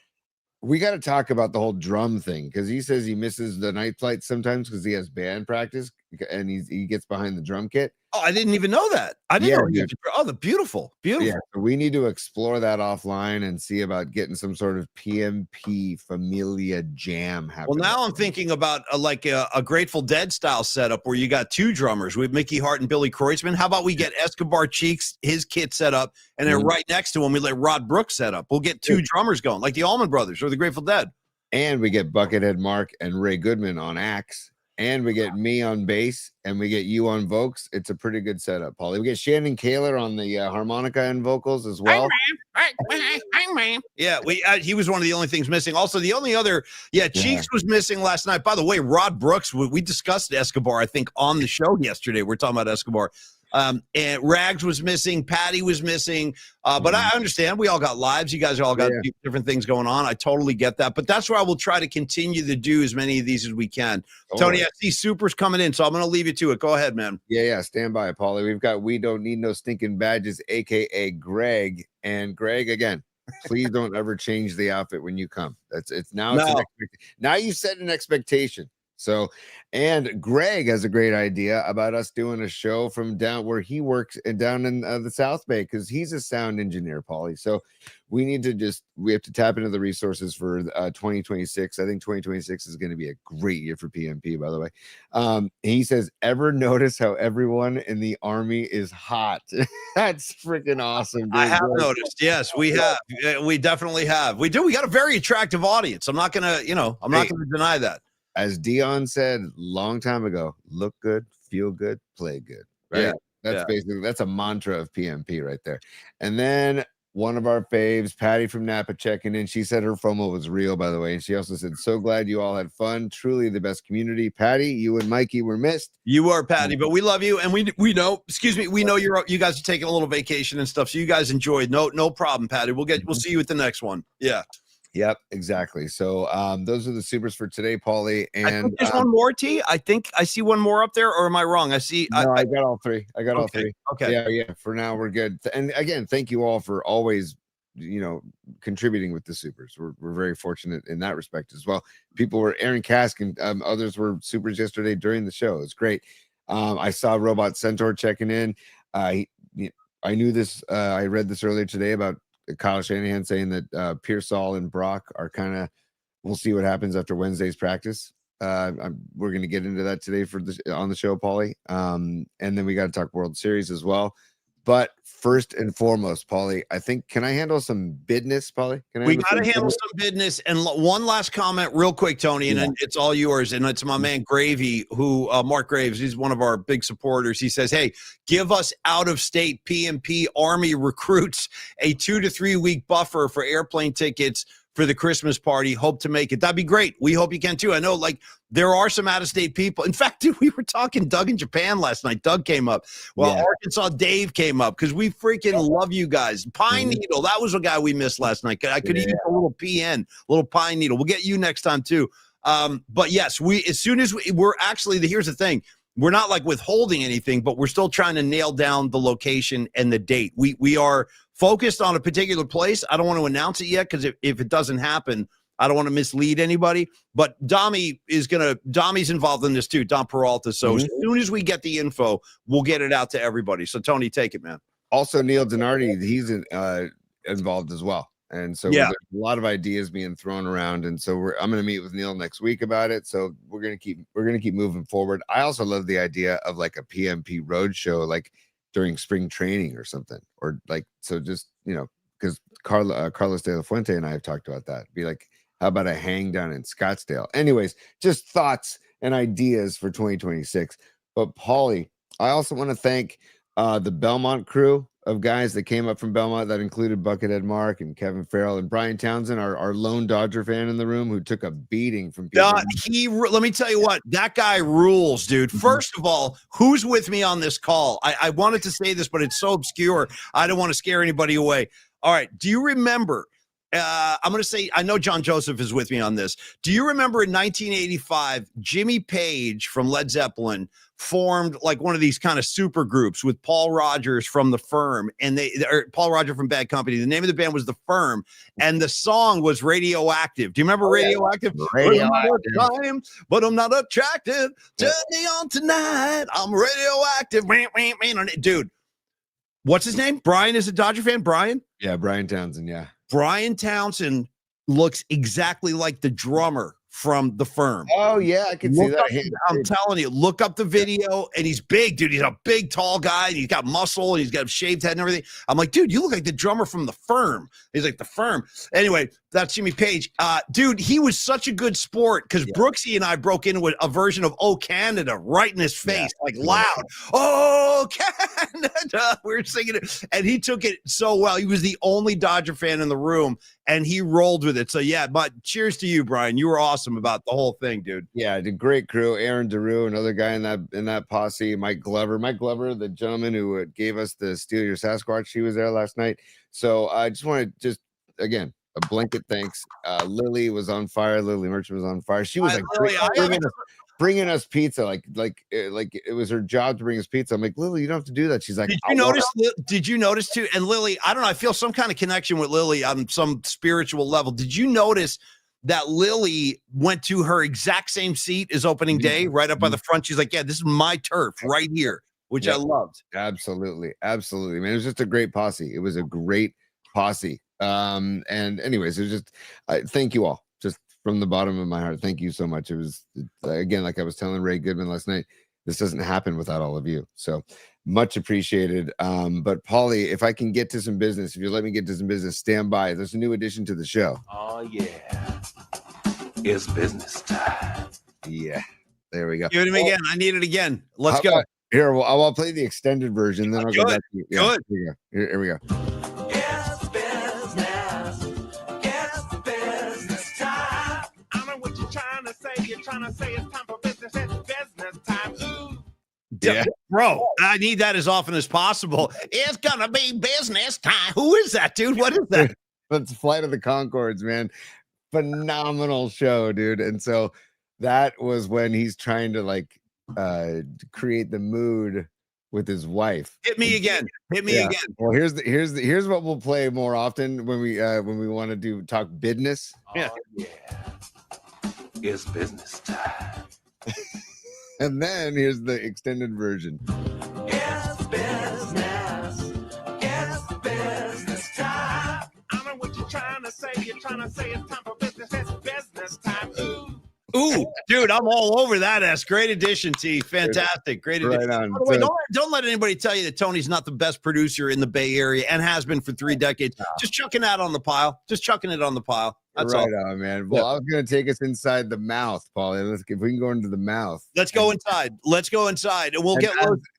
[SPEAKER 2] we got to talk about the whole drum thing because he says he misses the night flights sometimes because he has band practice and he gets behind the drum kit.
[SPEAKER 1] Oh, I didn't even know that. I didn't know. Oh, the beautiful.
[SPEAKER 2] Yeah, so we need to explore that offline and see about getting some sort of PMP Familia jam happening.
[SPEAKER 1] Well, now I'm thinking about a Grateful Dead style setup where you got 2 drummers with Mickey Hart and Billy Kreutzmann. How about we get Escobar Cheeks, his kit set up, and then right next to him we let Rod Brooks set up. We'll get 2 drummers going, like the Allman Brothers or the Grateful Dead.
[SPEAKER 2] And we get Buckethead Mark and Ray Goodman on axe. And we get me on bass, and we get you on vocals. It's a pretty good setup, Paulie. We get Shannon Kaler on the harmonica and vocals as well.
[SPEAKER 1] Yeah, he was one of the only things missing. Also, the only other, Cheeks was missing last night. By the way, Rod Brooks, we discussed Escobar, I think, on the show yesterday. We're talking about Escobar. And Rags was missing, Patty was missing, but I understand we all got lives. You guys all got different things going on. I totally get that, but that's why we'll try to continue to do as many of these as we can. Tony, I see supers coming in, so I'm going to leave you to it. Go ahead, man.
[SPEAKER 2] Yeah, stand by, Paulie. We've got We Don't Need No Stinking Badges, aka Greg. And Greg, again, please don't ever change the outfit when you come. Now you set an expectation. So, and Greg has a great idea about us doing a show from down where he works and down in the South Bay because he's a sound engineer, Paulie. So we have to tap into the resources for 2026. I think 2026 is going to be a great year for PMP, by the way. He says, ever notice how everyone in the Army is hot? That's freaking awesome, dude.
[SPEAKER 1] I have noticed. Yes, we have. We definitely have. We do. We got a very attractive audience. I'm not going to deny that.
[SPEAKER 2] As Dion said long time ago, look good, feel good, play good. Right? Yeah. That's a mantra of PMP right there. And then one of our faves, Patty from Napa, checking in. She said her FOMO was real, by the way. And she also said, so glad you all had fun. Truly the best community. Patty, you and Mikey were missed.
[SPEAKER 1] You are, Patty, but we love you. And we know, we know you guys are taking a little vacation and stuff. So you guys enjoyed. No problem, Patty. We'll see you at the next one. Yeah.
[SPEAKER 2] Yep, exactly. So those are the supers for today, Paulie. And
[SPEAKER 1] I think there's one more, T. I think I see one more up there, or am I wrong? I see.
[SPEAKER 2] No, I got all 3. All 3.
[SPEAKER 1] Okay.
[SPEAKER 2] Yeah. For now, we're good. And again, thank you all for always, contributing with the supers. We're very fortunate in that respect as well. People were Aaron Kask and others were supers yesterday during the show. It's great. I saw Robot Centaur checking in. I knew this. I read this earlier today about Kyle Shanahan saying that Pearsall and Brock are we'll see what happens after Wednesday's practice. We're going to get into that today on the show, Paulie. And then we got to talk World Series as well. But first and foremost, Paulie, I think, can I handle some business, Paulie?
[SPEAKER 1] We got to handle some business. And one last comment real quick, Tony, and then it's all yours. And it's my man Gravy, who Mark Graves, he's one of our big supporters. He says, hey, give us out-of-state PMP Army recruits a 2 to 3 week buffer for airplane tickets for the Christmas party. Hope to make it. That'd be great. We hope you can too. I know, like, there are some out-of-state people. In fact, dude, we were talking Doug in Japan last night. Doug came up. Well, Arkansas Dave came up because we freaking love you guys. Pine Needle, that was a guy we missed last night. I could use a little PN, a little Pine Needle. We'll get you next time too. But yes, as soon as we're actually, here's the thing. We're not like withholding anything, but we're still trying to nail down the location and the date. We are focused on a particular place. I don't want to announce it yet because if it doesn't happen, I don't want to mislead anybody. But Domi's involved in this too, Dom Peralta. So as soon as we get the info, we'll get it out to everybody. So Tony, take it, man.
[SPEAKER 2] Also, Neil Donardi, he's involved as well. And so there's a lot of ideas being thrown around. And so I'm going to meet with Neil next week about it. So we're going to keep moving forward. I also love the idea of like a PMP road show, like during spring training or something, or like, so just, because Carlos de la Fuente and I have talked about that. Be like, how about a hang down in Scottsdale? Anyways, just thoughts and ideas for 2026. But Paulie, I also want to thank the Belmont crew of guys that came up from Belmont. That included Buckethead Mark and Kevin Farrell and Brian Townsend, our lone Dodger fan in the room, who took a beating from people.
[SPEAKER 1] Let me tell you what, that guy rules, dude. First of all, who's with me on this call? I wanted to say this, but it's so obscure. I don't want to scare anybody away. All right. Do you remember? I'm going to say, I know John Joseph is with me on this. Do you remember in 1985, Jimmy Page from Led Zeppelin formed like one of these kind of super groups with Paul Rogers from The Firm, and Paul Rogers from Bad Company. The name of the band was The Firm, and the song was Radioactive. Do you remember Radioactive?
[SPEAKER 2] Radioactive.
[SPEAKER 1] But I'm not attracted. Turn me on tonight. I'm radioactive. Dude, what's his name? Brian is a Dodger fan? Brian?
[SPEAKER 2] Yeah, Brian Townsend, yeah. Brian
[SPEAKER 1] Townsend looks exactly like the drummer from The Firm.
[SPEAKER 2] Oh, yeah, I can see that.
[SPEAKER 1] I'm telling you, look up the video, and he's big, dude. He's a big, tall guy, and he's got muscle, and he's got a shaved head and everything. I'm like, dude, you look like the drummer from The Firm. He's like, The Firm. Anyway, that's Jimmy Page. Dude, he was such a good sport because Brooksy and I broke into a version of Oh, Canada right in his face, like loud. Oh, Canada. We were singing it, and he took it so well. He was the only Dodger fan in the room, and he rolled with it. So, yeah, but cheers to you, Brian. You were awesome about the whole thing, dude.
[SPEAKER 2] Yeah, the great crew. Aaron DeRue, another guy in that posse. Mike Glover, the gentleman who gave us the Steal Your Sasquatch. He was there last night. So I just want to again, a blanket thanks. Lily was on fire. Lily Merchant was on fire. She was bringing us pizza, like it was her job to bring us pizza. I'm like, Lily, you don't have to do that. She's like,
[SPEAKER 1] did you notice too? And Lily, I don't know, I feel some kind of connection with Lily on some spiritual level. Did you notice that Lily went to her exact same seat as opening day, right up by the front? She's like, yeah, this is my turf right here, which I loved.
[SPEAKER 2] Absolutely, man. It was just a great posse. It was a great posse. And anyways, it was just thank you all, just from the bottom of my heart. Thank you so much. It was, again, like I was telling Ray Goodman last night, this doesn't happen without all of you. So much appreciated. But Paulie, if I can get to some business, if you let me get to some business, stand by. There's a new addition to the show.
[SPEAKER 3] Oh yeah, it's business time.
[SPEAKER 2] Yeah, there we go.
[SPEAKER 1] Give it to me again. I need it again. Let's go.
[SPEAKER 2] Here, I'll play the extended version, then I'll go back to you. Yeah,
[SPEAKER 1] good.
[SPEAKER 2] Here we go.
[SPEAKER 3] Trying to say it's time for business. It's business time. Ooh.
[SPEAKER 1] Yeah, bro, I need that as often as possible. It's gonna be business time. Who is that, dude? What is that?
[SPEAKER 2] That's Flight of the Conchords, man. Phenomenal show, dude. And so that was when he's trying to create the mood with his wife.
[SPEAKER 1] Hit me again. Again.
[SPEAKER 2] Well, here's what we'll play more often when we want to talk business.
[SPEAKER 3] Yeah. It's business time.
[SPEAKER 2] And then here's the extended version.
[SPEAKER 3] It's business. It's business time. I know what you're trying to say. You're trying to say it's time for business. It's business time. Ooh.
[SPEAKER 1] Ooh, dude, I'm all over that S. Great addition, T. Fantastic. Great addition.
[SPEAKER 2] Right on.
[SPEAKER 1] By the way, don't let anybody tell you that Tony's not the best producer in the Bay Area and has been for 3 decades. Just chucking that on the pile. Just chucking it on the pile. That's
[SPEAKER 2] right
[SPEAKER 1] all.
[SPEAKER 2] on, man. Well, I was going to take us inside the mouth, Paulie. If we can go into the mouth.
[SPEAKER 1] Let's go inside. Let's go inside. And we'll get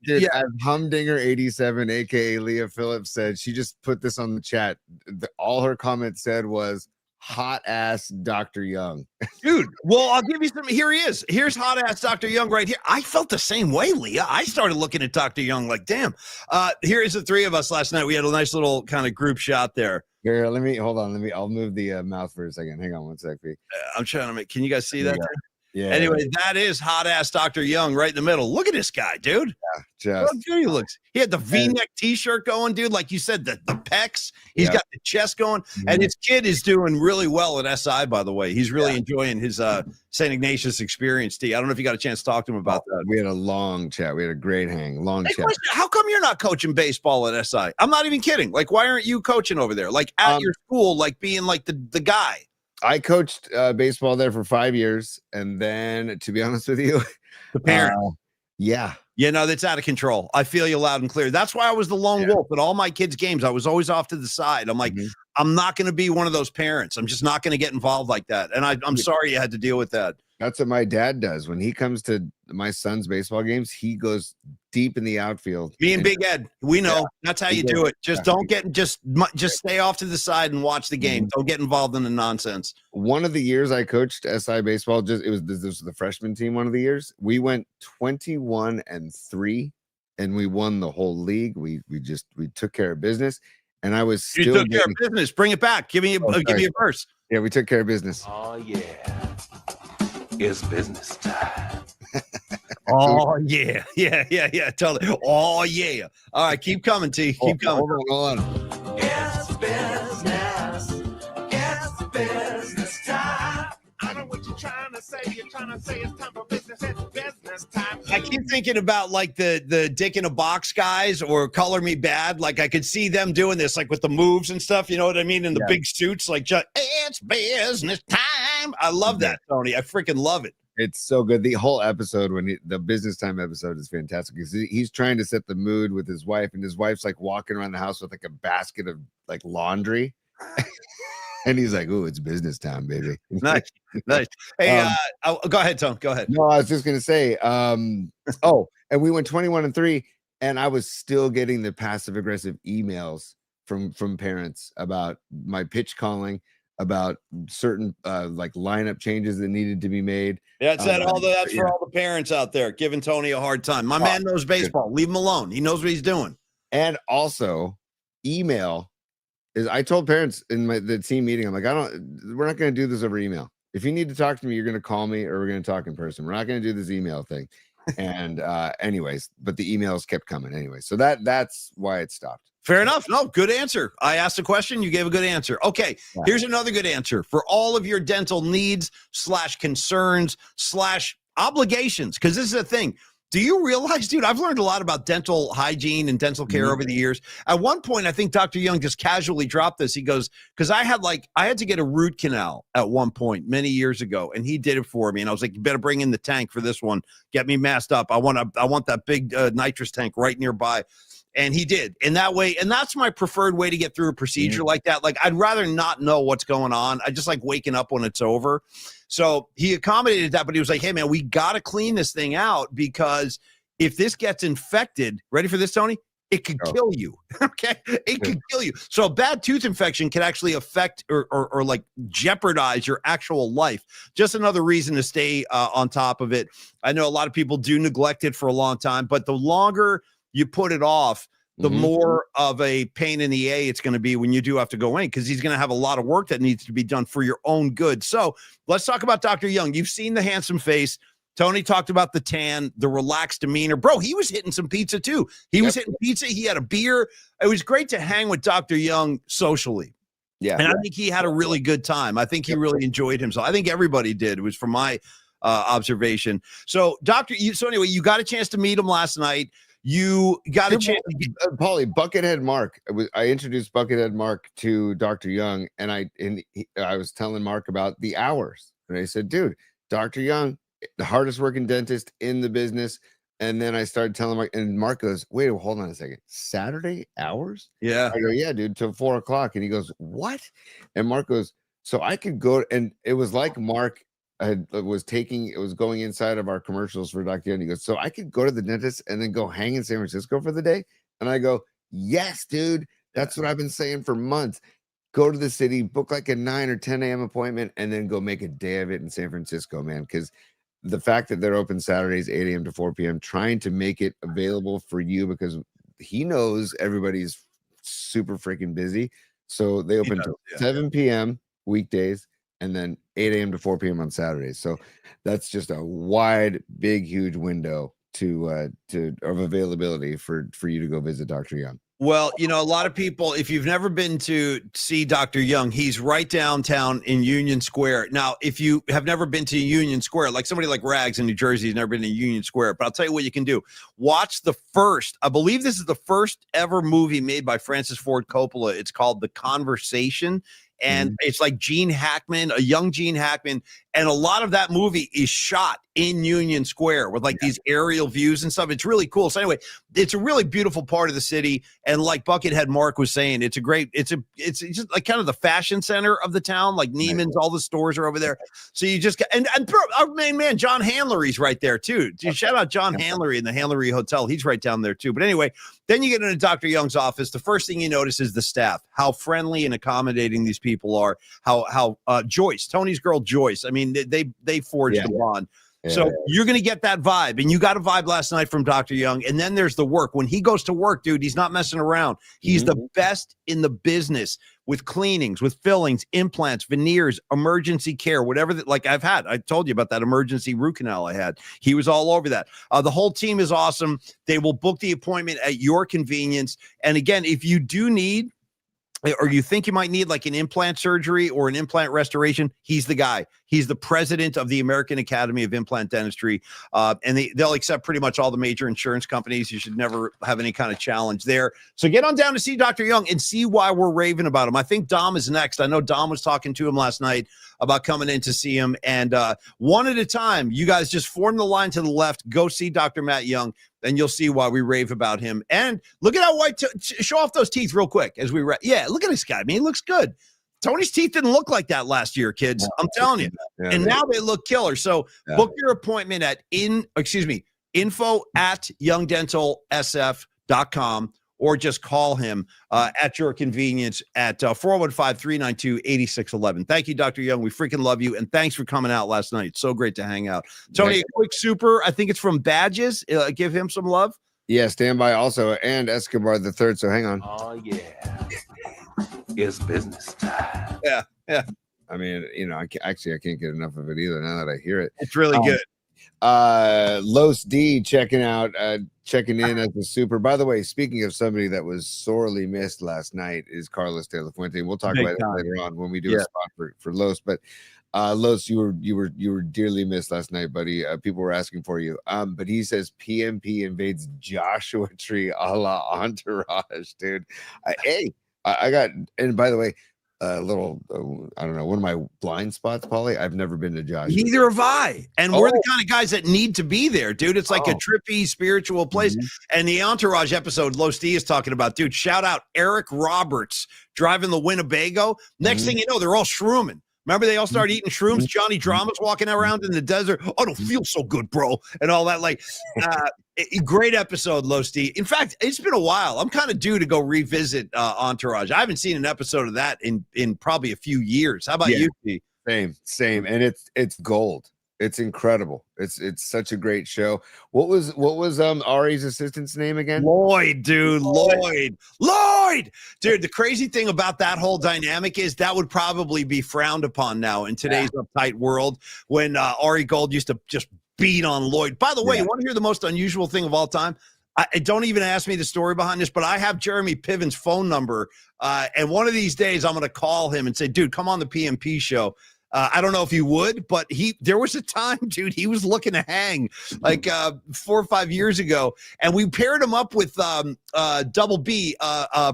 [SPEAKER 2] dude, as Humdinger 87, aka Leah Phillips, said, she just put this on the chat. All her comment said was hot ass Dr. Young.
[SPEAKER 1] Dude, well, I'll give you some. Here he is. Here's hot ass Dr. Young right here. I felt the same way, Leah. I started looking at Dr. Young like, damn. Here is the 3 of us last night. We had a nice little kind of group shot there.
[SPEAKER 2] Here, hold on. I'll move the mouth for a second. Hang on one sec.
[SPEAKER 1] I'm trying to make, can you guys see that?
[SPEAKER 2] Yeah.
[SPEAKER 1] Anyway, that is hot ass Dr. Young right in the middle. Look at this guy, dude.
[SPEAKER 2] Yeah,
[SPEAKER 1] Look how good he looks. He had the V-neck t-shirt going, dude. Like you said, the pecs. He's got the chest going. And his kid is doing really well at SI, by the way. He's really enjoying his St. Ignatius experience, T. I don't know if you got a chance to talk to him about that.
[SPEAKER 2] We had a long chat. We had a great long chat.
[SPEAKER 1] Question, how come you're not coaching baseball at SI? I'm not even kidding. Like, why aren't you coaching over there? Like at your school, like being like the guy.
[SPEAKER 2] I coached baseball there for 5 years, and then, to be honest with you,
[SPEAKER 1] the parent, that's out of control. I feel you loud and clear. That's why I was the lone wolf at all my kids' games. I was always off to the side. I'm like, I'm not going to be one of those parents. I'm just not going to get involved like that. And I'm sorry you had to deal with that.
[SPEAKER 2] That's what my dad does. When he comes to my son's baseball games, he goes deep in the outfield.
[SPEAKER 1] Me and Big Ed, we know that's how you do it. Just don't get just stay off to the side and watch the game. Don't get involved in the nonsense.
[SPEAKER 2] One of the years I coached SI baseball, this was the freshman team. One of the years we went 21-3, and we won the whole league. We took care of business, and I was still
[SPEAKER 1] you took care of business. Bring it back. Give me a verse.
[SPEAKER 2] Yeah, we took care of business.
[SPEAKER 3] Oh yeah. It's business time.
[SPEAKER 1] Oh yeah, totally. Oh yeah. All right, keep coming, T. Keep coming.
[SPEAKER 2] Hold on.
[SPEAKER 3] It's business. It's business time. I know what you're trying to say. You're trying to say it's time for business. It's business time.
[SPEAKER 1] I keep thinking about like the Dick in a Box guys or Color Me Bad. Like I could see them doing this, like with the moves and stuff. You know what I mean? In the big suits, like it's business time. I love that, Tony. I freaking love it.
[SPEAKER 2] It's so good. The whole episode, the business time episode, is fantastic because he's trying to set the mood with his wife, and his wife's like walking around the house with like a basket of like laundry. And he's like, "Ooh, it's business time, baby."
[SPEAKER 1] Nice. Hey, go ahead, Tom. Go ahead.
[SPEAKER 2] No, I was just gonna say, and we went 21-3, and I was still getting the passive aggressive emails from parents about my pitch calling, about certain like lineup changes that needed to be made.
[SPEAKER 1] That's for all the parents out there giving Tony a hard time. My man knows baseball. Leave him alone. He knows what he's doing.
[SPEAKER 2] And also, email is. I told parents in the team meeting, I'm like, we're not going to do this over email. If you need to talk to me, you're going to call me, or we're going to talk in person. We're not going to do this email thing. And anyways, but the emails kept coming anyway. So that's why it stopped.
[SPEAKER 1] Fair enough. No, good answer. I asked a question. You gave a good answer. Okay. Here's another good answer for all of your dental needs / concerns / obligations. Because this is a thing. Do you realize, dude, I've learned a lot about dental hygiene and dental care over the years. At one point, I think Dr. Young just casually dropped this. He goes, because I had to get a root canal at one point many years ago, and he did it for me. And I was like, you better bring in the tank for this one. Get me masked up. I want that big nitrous tank right nearby. And he did. And that way, and that's my preferred way to get through a procedure like that. Like, I'd rather not know what's going on. I just like waking up when it's over. So he accommodated that, but he was like, hey, man, we got to clean this thing out, because if this gets infected, ready for this, Tony? It could kill you. Okay. It could kill you. So a bad tooth infection can actually affect or like jeopardize your actual life. Just another reason to stay on top of it. I know a lot of people do neglect it for a long time, but the longer you put it off, the more of a pain in the A it's going to be when you do have to go in, because he's going to have a lot of work that needs to be done for your own good. So let's talk about Dr. Young. You've seen the handsome face. Tony talked about the tan, the relaxed demeanor. Bro, he was hitting some pizza too. He was hitting pizza. He had a beer. It was great to hang with Dr. Young socially. Yeah. And I think he had a really good time. I think he really enjoyed himself. I think everybody did. It was from my observation. So anyway, you got a chance to meet him last night. You got a chance to get
[SPEAKER 2] Paulie, Buckethead Mark. I introduced Buckethead Mark to Dr. Young, and I was telling Mark about the hours, and I said, dude, Dr. Young, the hardest working dentist in the business. And then I started telling Mark, and Mark goes, wait, hold on a second. Saturday hours?
[SPEAKER 1] Yeah.
[SPEAKER 2] I go, yeah, dude, till 4:00. And he goes, what? And Mark goes, so I could go, and it was like Mark was going inside of our commercials for Dr. Young. He goes, so I could go to the dentist and then go hang in San Francisco for the day. And I go, yes, dude. That's what I've been saying for months. Go to the city, book like a 9 or 10 a.m. appointment, and then go make a day of it in San Francisco, man. Because the fact that they're open Saturdays, 8 a.m. to 4 p.m., trying to make it available for you, because he knows everybody's super freaking busy. So they open till 7 p.m. weekdays and then 8 a.m. to 4 p.m. on Saturdays. So that's just a wide, big, huge window of availability for you to go visit Dr. Young.
[SPEAKER 1] Well, a lot of people, if you've never been to see Dr. Young, he's right downtown in Union Square. Now, if you have never been to Union Square, like somebody like Rags in New Jersey has never been to Union Square, but I'll tell you what you can do. Watch I believe this is the first ever movie made by Francis Ford Coppola. It's called The Conversation. And it's like Gene Hackman, a young Gene Hackman. And a lot of that movie is shot in Union Square with like these aerial views and stuff. It's really cool. So anyway, it's a really beautiful part of the city. And like Buckethead Mark was saying, it's just like kind of the fashion center of the town, like Neiman's, all the stores are over there. So you just, and our main man, John Handlery's right there too. Shout out John Handlery in the Handlery Hotel. He's right down there too. But anyway, then you get into Dr. Young's office. The first thing you notice is the staff, how friendly and accommodating these people are, how Joyce, Tony's girl, Joyce. I mean, they forged a bond. So you're going to get that vibe, and you got a vibe last night from Dr. Young. And then there's the work. When he goes to work, dude, he's not messing around. He's the best in the business with cleanings, with fillings, implants, veneers, emergency care, whatever that, like I told you about that emergency root canal I had. He was all over that. The whole team is awesome. They will book the appointment at your convenience. And again, if you do need, or you think you might need like an implant surgery or an implant restoration, he's the guy. He's the president of the American Academy of Implant Dentistry. And they'll accept pretty much all the major insurance companies. You should never have any kind of challenge there. So get on down to see Dr. Young and see why we're raving about him. I think Dom is next. I know Dom was talking to him last night about coming in to see him. And one at a time, you guys just form the line to the left. Go see Dr. Matt Young, and you'll see why we rave about him. And look at how white, show off those teeth real quick as we, yeah, look at this guy. I mean, he looks good. Tony's teeth didn't look like that last year, kids. I'm telling you. And now they look killer. So book your appointment at info@youngdentalsf.com, or just call him at your convenience at 415-392-8611. Thank you, Dr. Young. We freaking love you. And thanks for coming out last night. So great to hang out. Tony, a quick super. I think it's from Badges. Give him some love.
[SPEAKER 2] Yeah, stand by also. And Escobar the third. So hang on.
[SPEAKER 3] Oh, yeah. It's business time.
[SPEAKER 1] Yeah.
[SPEAKER 2] I mean, I can't get enough of it either now that I hear it.
[SPEAKER 1] It's really good.
[SPEAKER 2] Los D checking in as the super. By the way, speaking of somebody that was sorely missed last night is Carlos De La Fuente. We'll talk about it later on when we do a spot for Los. But Los, you were dearly missed last night, buddy. People were asking for you. But he says PMP invades Joshua Tree a la Entourage, dude. I got, and by the way, a little, I don't know, one of my blind spots, Paulie. I've never been to Joshua.
[SPEAKER 1] Neither have I. And we're the kind of guys that need to be there, dude. It's like a trippy spiritual place. And the Entourage episode Los D is talking about, dude, shout out Eric Roberts driving the Winnebago. Next thing you know, they're all shrooming. Remember, they all started eating shrooms. Johnny Drama's walking around in the desert. Oh, I don't feel so good, bro. And all that. Like, great episode, Los D. In fact, it's been a while. I'm kind of due to go revisit Entourage. I haven't seen an episode of that in probably a few years. How about you, D?
[SPEAKER 2] Same. And it's gold. It's incredible. It's such a great show. What was Ari's assistant's name again?
[SPEAKER 1] Lloyd, dude. Lloyd. Dude, the crazy thing about that whole dynamic is that would probably be frowned upon now in today's uptight world, when Ari Gold used to just beat on Lloyd. By the way, you want to hear the most unusual thing of all time? I don't even ask me the story behind this, but I have Jeremy Piven's phone number. And one of these days I'm going to call him and say, dude, come on the PMP show. I don't know if he would, but there was a time, dude, he was looking to hang like 4 or 5 years ago. And we paired him up with Double B,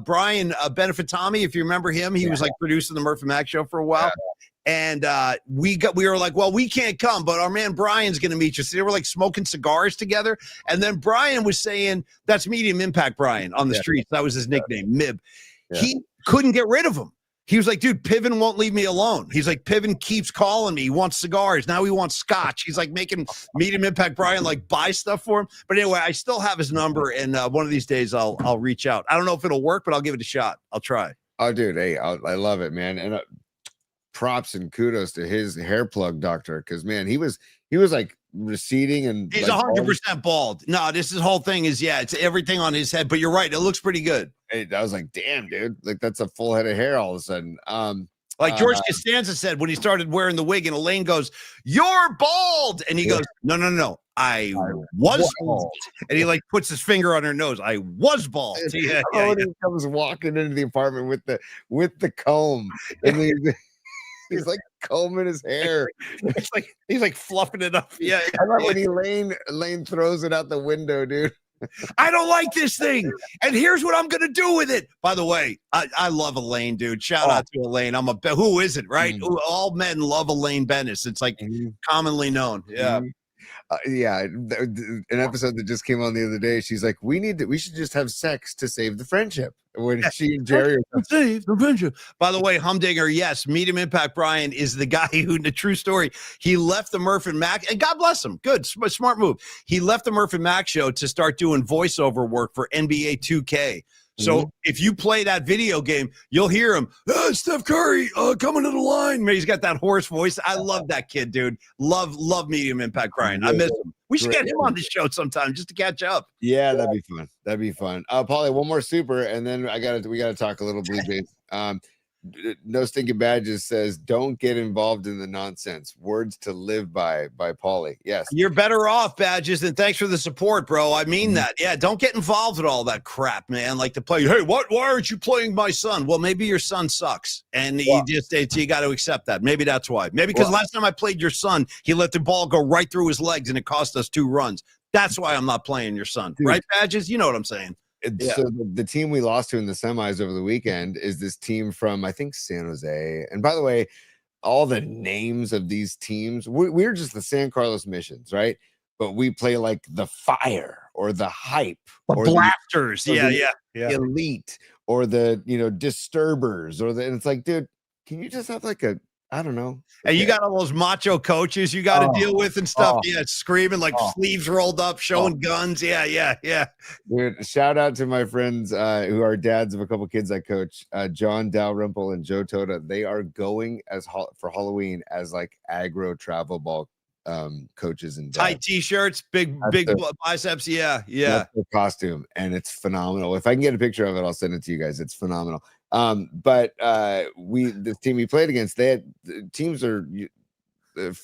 [SPEAKER 1] Brian Benefitami. If you remember him, he was like producing the Murphy Mac show for a while. And we were like, well, we can't come, but our man Brian's going to meet you. So they were like smoking cigars together. And then Brian was saying, that's Medium Impact Brian on the streets. That was his nickname, Mib.
[SPEAKER 2] Yeah.
[SPEAKER 1] He couldn't get rid of him. He was like, dude, Piven won't leave me alone. He's like, Piven keeps calling me. He wants cigars. Now he wants scotch. He's like making Medium Impact Brian like buy stuff for him. But anyway, I still have his number. And one of these days I'll reach out. I don't know if it'll work, but I'll give it a shot. I'll try.
[SPEAKER 2] Oh, dude. Hey, I love it, man. And props and kudos to his hair plug doctor. Cause man, he was like receding and
[SPEAKER 1] he's
[SPEAKER 2] like
[SPEAKER 1] 100% bald. No, this whole thing is, it's everything on his head, but you're right. It looks pretty good.
[SPEAKER 2] I was like, damn, dude, like that's a full head of hair all of a sudden.
[SPEAKER 1] Like George Costanza said when he started wearing the wig, and Elaine goes, "You're bald," and he goes, "No, I was bald," and he like puts his finger on her nose. I was bald.
[SPEAKER 2] He comes walking into the apartment with the comb, and he's like combing his hair.
[SPEAKER 1] It's like he's like fluffing it up. Yeah,
[SPEAKER 2] I love when Elaine throws it out the window, dude.
[SPEAKER 1] I don't like this thing, and here's what I'm gonna do with it. By the way, I love Elaine, dude. Shout out to Elaine. Who isn't, right? All men love Elaine Bennis. It's like commonly known. Yeah.
[SPEAKER 2] An episode that just came on the other day. She's like, we should just have sex to save the friendship. When she and Jerry are
[SPEAKER 1] save the friendship. By the way, Humdinger, yes, Medium Impact Brian is the guy who, in the true story, he left the Murph and Mac, and God bless him. Good, smart move. He left the Murph and Mac show to start doing voiceover work for NBA 2K. So if you play that video game, you'll hear him, Steph Curry, coming to the line. Man, he's got that hoarse voice. I love that kid, dude. Love Medium Impact Brian. I miss him. We should get him on the show sometime just to catch up.
[SPEAKER 2] Yeah, that'd be fun. Paulie, one more super, and then we gotta talk a little Blue Jays. No Stinking Badges says, don't get involved in the nonsense. Words to live by Paulie. Yes.
[SPEAKER 1] You're better off, Badges, and thanks for the support, bro. I mean that. Yeah, don't get involved with all that crap, man. Like to play, hey, why aren't you playing my son? Well, maybe your son sucks, and you got to accept that. Maybe that's why. Maybe because last time I played your son, he let the ball go right through his legs, and it cost us 2 runs. That's why I'm not playing your son. Dude. Right, Badges? You know what I'm saying.
[SPEAKER 2] So the team we lost to in the semis over the weekend is this team from, I think, San Jose. And by the way, all the names of these teams, we're just the San Carlos Missions, right? But we play like the Fire or the Hype
[SPEAKER 1] or Blasters. The
[SPEAKER 2] Elite or the, Disturbers and it's like, dude, can you just have like a, I don't know.
[SPEAKER 1] And you got all those macho coaches you got to deal with and stuff. Yeah, screaming like sleeves rolled up, showing guns. Yeah.
[SPEAKER 2] Dude, shout out to my friends who are dads of a couple kids I coach, John Dalrymple and Joe Toda. They are going for Halloween as like aggro travel ball coaches and dads.
[SPEAKER 1] Tight t-shirts, big biceps. Yeah.
[SPEAKER 2] That's their costume, and it's phenomenal. If I can get a picture of it, I'll send it to you guys. It's phenomenal. But the team we played against, teams are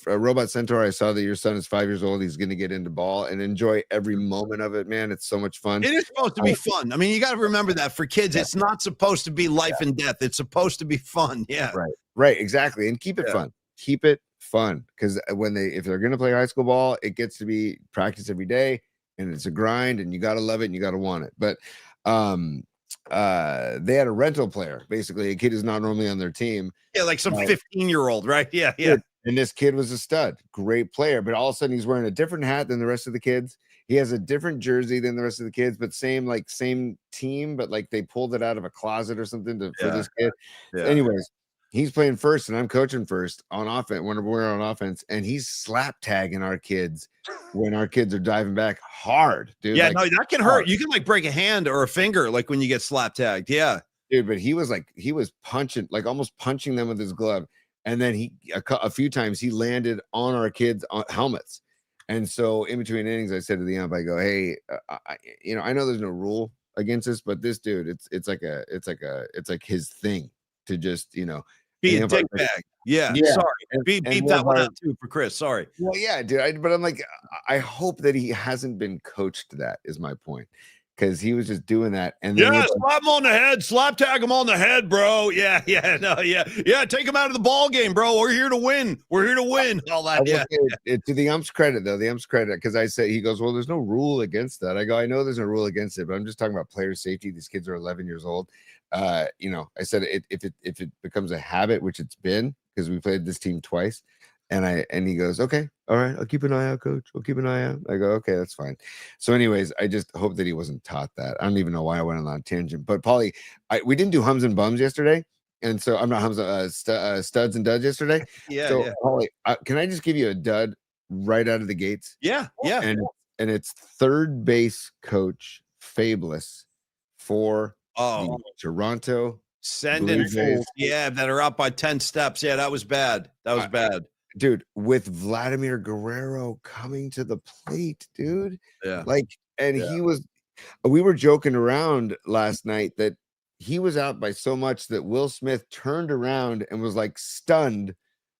[SPEAKER 2] Robot Centaur. I saw that your son is 5 years old. He's going to get into ball and enjoy every moment of it, man. It's so much fun.
[SPEAKER 1] It is supposed to be fun. I mean, you got to remember that for kids, it's not supposed to be life and death. It's supposed to be fun. Yeah.
[SPEAKER 2] Right. Exactly. And keep it fun. Keep it fun. Because if they're going to play high school ball, it gets to be practice every day, and it's a grind, and you got to love it and you got to want it. But, they had a rental player, basically a kid who's not normally on their team.
[SPEAKER 1] Yeah, like some 15-year-old, right? Yeah.
[SPEAKER 2] And this kid was a stud, great player, but all of a sudden he's wearing a different hat than the rest of the kids. He has a different jersey than the rest of the kids, but same team, but like they pulled it out of a closet or something for this kid. Yeah. Anyways, he's playing first and I'm coaching first on offense when we're on offense, and he's slap tagging our kids when our kids are diving back hard, dude.
[SPEAKER 1] Yeah, no, that can hurt. You can like break a hand or a finger like when you get slap tagged. Yeah.
[SPEAKER 2] Dude, but he was punching, like almost punching them with his glove. And then a few times he landed on our kids' helmets. And so in between innings, I said to the ump, I go, hey, I know there's no rule against this, but this dude, it's like his thing to just,
[SPEAKER 1] be a dick bag. Yeah. Sorry. Beep that one out too for Chris. Sorry.
[SPEAKER 2] Well, yeah, dude. But I'm like, I hope that he hasn't been coached to that, is my point. Because he was just doing that. And then
[SPEAKER 1] slap him on the head, slap tag him on the head, bro. Yeah. Take him out of the ball game, bro. We're here to win. All that.
[SPEAKER 2] To the ump's credit, though, because I say, he goes, well, there's no rule against that. I go, I know there's no rule against it, but I'm just talking about player safety. These kids are 11 years old. I said if it becomes a habit, which it's been, because we played this team twice. And he goes, okay, all right, I'll keep an eye out, coach. I'll keep an eye out. I go, okay, that's fine. So anyways, I just hope that he wasn't taught that. I don't even know why I went on that tangent. But Paulie, we didn't do hums and bums yesterday. And so I'm not hums, studs and duds yesterday.
[SPEAKER 1] Yeah,
[SPEAKER 2] so
[SPEAKER 1] yeah.
[SPEAKER 2] Paulie, can I just give you a dud right out of the gates?
[SPEAKER 1] Yeah, yeah.
[SPEAKER 2] And it's third base coach Fabulous for the Toronto
[SPEAKER 1] Sending
[SPEAKER 2] Blue Jays.
[SPEAKER 1] fools, yeah, that are up by 10 steps. Yeah, that was bad. That was bad.
[SPEAKER 2] Dude, with Vladimir Guerrero coming to the plate, dude.
[SPEAKER 1] Yeah.
[SPEAKER 2] We were joking around last night that he was out by so much that Will Smith turned around and was like stunned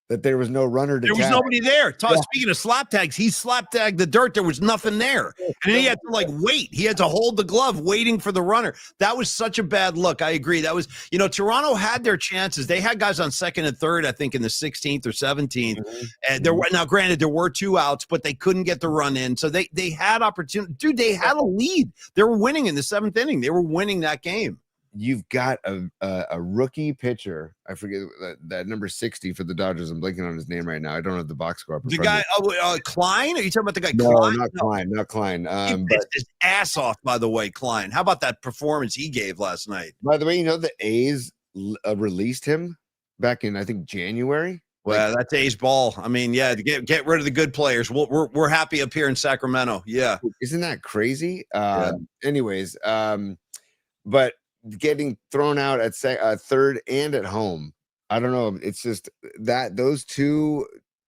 [SPEAKER 2] that there was no runner to
[SPEAKER 1] There was
[SPEAKER 2] tag.
[SPEAKER 1] nobody there. Speaking of slap tags, he slap tagged the dirt. There was nothing there. And then he had to wait. He had to hold the glove waiting for the runner. That was such a bad look. I agree. That was, Toronto had their chances. They had guys on second and third, I think in the 16th or 17th.
[SPEAKER 2] Mm-hmm.
[SPEAKER 1] And now granted, there were 2 outs, but they couldn't get the run in. So they had opportunity. Dude, they had a lead. They were winning in the 7th inning. They were winning that game.
[SPEAKER 2] You've got a rookie pitcher. I forget that number 60 for the Dodgers. I'm blanking on his name right now. I don't have the box score up.
[SPEAKER 1] The guy, Klein? Are you talking about the guy
[SPEAKER 2] No,
[SPEAKER 1] Klein?
[SPEAKER 2] Not Klein.
[SPEAKER 1] He pissed his ass off, by the way, Klein. How about that performance he gave last night?
[SPEAKER 2] By the way, the A's released him back in, I think, January.
[SPEAKER 1] Well, that's A's ball. I mean, yeah, get rid of the good players. We're happy up here in Sacramento. Yeah.
[SPEAKER 2] Isn't that crazy?
[SPEAKER 1] Yeah.
[SPEAKER 2] Anyways, but getting thrown out at third and at home, I don't know. It's just that those two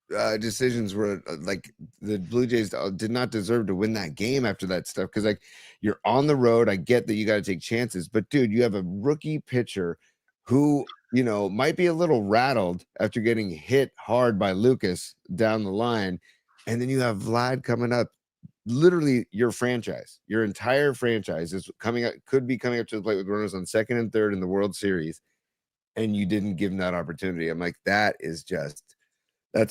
[SPEAKER 2] decisions were like the Blue Jays did not deserve to win that game after that stuff, because you're on the road. I get that you got to take chances, but dude, you have a rookie pitcher who might be a little rattled after getting hit hard by Lucas down the line, and then you have Vlad coming up. Literally, your entire franchise could be coming up to the plate with runners on second and third in the World Series, and you didn't give him that opportunity. I'm like, that's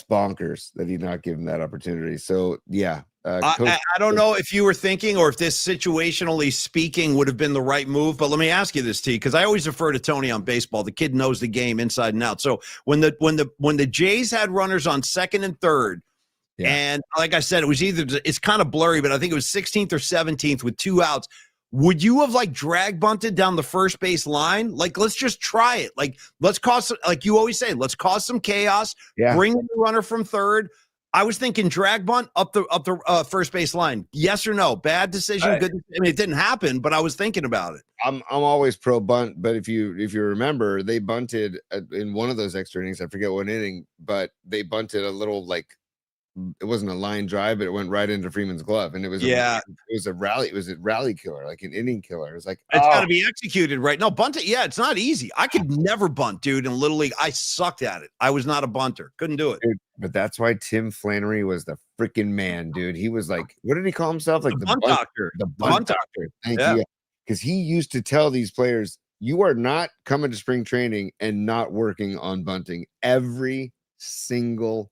[SPEAKER 2] bonkers that he not give him that opportunity. So yeah,
[SPEAKER 1] I don't know if you were thinking or if this situationally speaking would have been the right move, but let me ask you this, T, because I always refer to Tony on baseball. The kid knows the game inside and out. So when the Jays had runners on second and third. Yeah. And like I said, it's kind of blurry, but I think it was 16th or 17th with 2 outs. Would you have drag bunted down the first base line? Let's just try it. Let's cause, like you always say, let's cause some chaos. Yeah. Bring the runner from third. I was thinking drag bunt up the first base line. Yes or no? Bad decision. Good. I mean, it didn't happen, but I was thinking about it.
[SPEAKER 2] I'm always pro bunt, but if you remember, they bunted in one of those extra innings. I forget what inning, but they bunted a little it wasn't a line drive, but it went right into Freeman's glove, and it was a rally. It was a rally killer, like an inning killer. It was like
[SPEAKER 1] it's got to be executed right. No, bunt it. Yeah, it's not easy. I could never bunt, dude. In Little League, I sucked at it. I was not a bunter. Couldn't do it.
[SPEAKER 2] Dude, but that's why Tim Flannery was the freaking man, dude. He was like, what did he call himself? Like the bunt doctor. The bunt doctor. Thank you. Because he used to tell these players, you are not coming to spring training and not working on bunting every single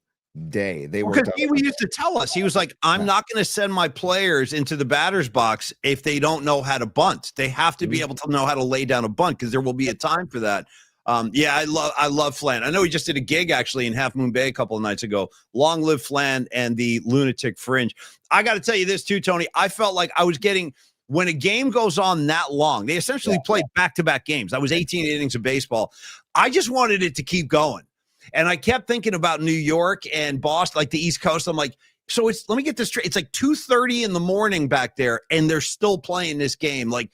[SPEAKER 2] day. They were
[SPEAKER 1] because he used to tell us, he was like, I'm not going to send my players into the batter's box if they don't know how to bunt. They have to be able to know how to lay down a bunt, because there will be a time for that. I love Flan. I know he just did a gig actually in Half Moon Bay a couple of nights ago. Long live Flan and the Lunatic Fringe. I got to tell you this too, Tony. I felt like I was getting, when a game goes on that long, they essentially played back-to-back games. I was 18 innings of baseball. I just wanted it to keep going. And I kept thinking about New York and Boston, like the East Coast. I'm like, so let me get this straight. It's like 2:30 in the morning back there, and they're still playing this game. I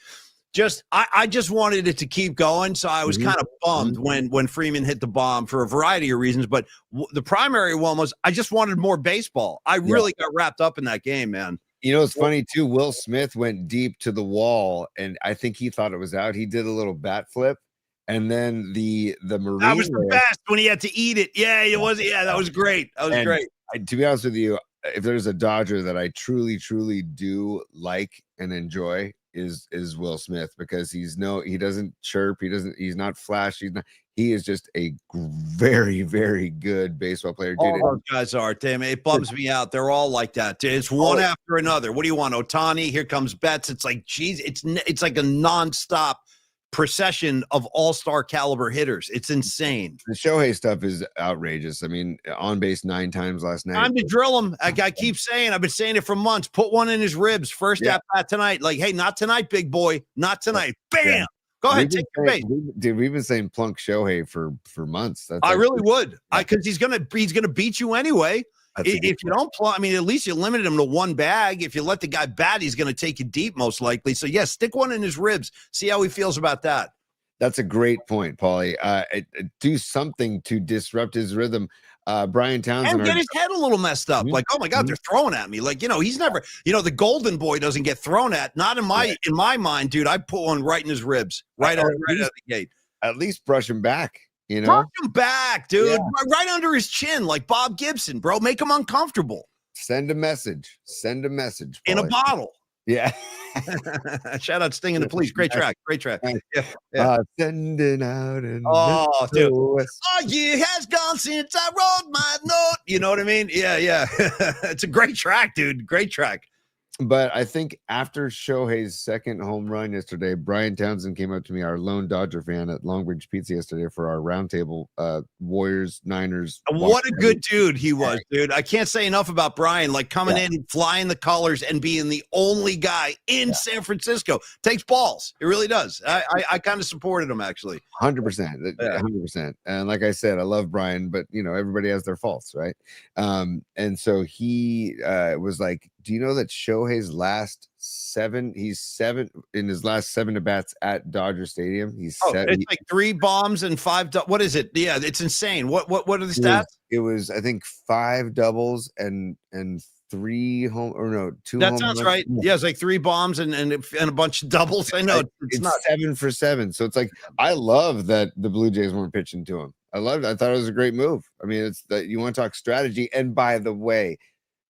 [SPEAKER 1] just wanted it to keep going. So I was kind of bummed when Freeman hit the bomb for a variety of reasons. But the primary one was I just wanted more baseball. I really got wrapped up in that game, man.
[SPEAKER 2] It's funny too. Will Smith went deep to the wall, and I think he thought it was out. He did a little bat flip. And then the Marine,
[SPEAKER 1] that was the best when he had to eat it. Yeah, it was. Yeah, that was great. That was great.
[SPEAKER 2] To be honest with you, if there's a Dodger that I truly, truly do like and enjoy is Will Smith, because he doesn't chirp. He's not flashy. He is just a very, very good baseball player. Dude,
[SPEAKER 1] all those guys are. Damn, it bums me out. They're all like that. Dude. It's one after another. What do you want? Ohtani? Here comes Betts. It's like, geez, it's like a nonstop procession of all-star caliber hitters. It's insane.
[SPEAKER 2] The Shohei stuff is outrageous. I mean, on base 9 times last night.
[SPEAKER 1] Time to drill him. I keep saying, I've been saying it for months. Put one in his ribs. First at bat tonight. Like, hey, not tonight, big boy. Not tonight. Bam.
[SPEAKER 2] Yeah.
[SPEAKER 1] Go ahead, take your base.
[SPEAKER 2] We've been saying plunk Shohei for months.
[SPEAKER 1] I really would. Because he's gonna beat you anyway. If you don't plug, I mean, at least you limit him to one bag. If you let the guy bat, he's going to take you deep, most likely. So, yeah, stick one in his ribs. See how he feels about that.
[SPEAKER 2] That's a great point, Paulie. Do something to disrupt his rhythm. Brian Townsend.
[SPEAKER 1] And get his head a little messed up. Like, oh, my God, they're throwing at me. Like, he's never – the golden boy doesn't get thrown at. Not in my mind, dude. I put one right in his ribs, right out of the gate.
[SPEAKER 2] At least brush him back.
[SPEAKER 1] Knock him back, dude. Right under his chin, like Bob Gibson, bro. Make him uncomfortable.
[SPEAKER 2] Send a message. Paulie.
[SPEAKER 1] In a bottle.
[SPEAKER 2] Yeah.
[SPEAKER 1] Shout out Sting and the Police. Great track.
[SPEAKER 2] Sending out an
[SPEAKER 1] dude. A year has gone since I wrote my note. You know what I mean? Yeah. It's a great track, dude. Great track.
[SPEAKER 2] But I think after Shohei's second home run yesterday, Brian Townsend came up to me, our lone Dodger fan at Longbridge Pizza yesterday for our roundtable, Warriors, Niners.
[SPEAKER 1] What a good dude he was, dude. I can't say enough about Brian, like coming in, flying the colors and being the only guy in San Francisco. Takes balls. It really does. I kind of supported him, actually.
[SPEAKER 2] 100%. 100%. And like I said, I love Brian, but, everybody has their faults, right? And so he was like, do you know that Shohei's last 7 in his last 7 at bats at Dodger Stadium? It's
[SPEAKER 1] like 3 bombs and 5. What is it? Yeah, it's insane. What are the stats?
[SPEAKER 2] It was I think 5 doubles and 3 home or no 2.
[SPEAKER 1] That sounds right. Yeah, it's like 3 bombs and a bunch of doubles. I know
[SPEAKER 2] it's not 7 for 7. So it's like I love that the Blue Jays weren't pitching to him. I thought it was a great move. I mean, it's that you want to talk strategy. And by the way,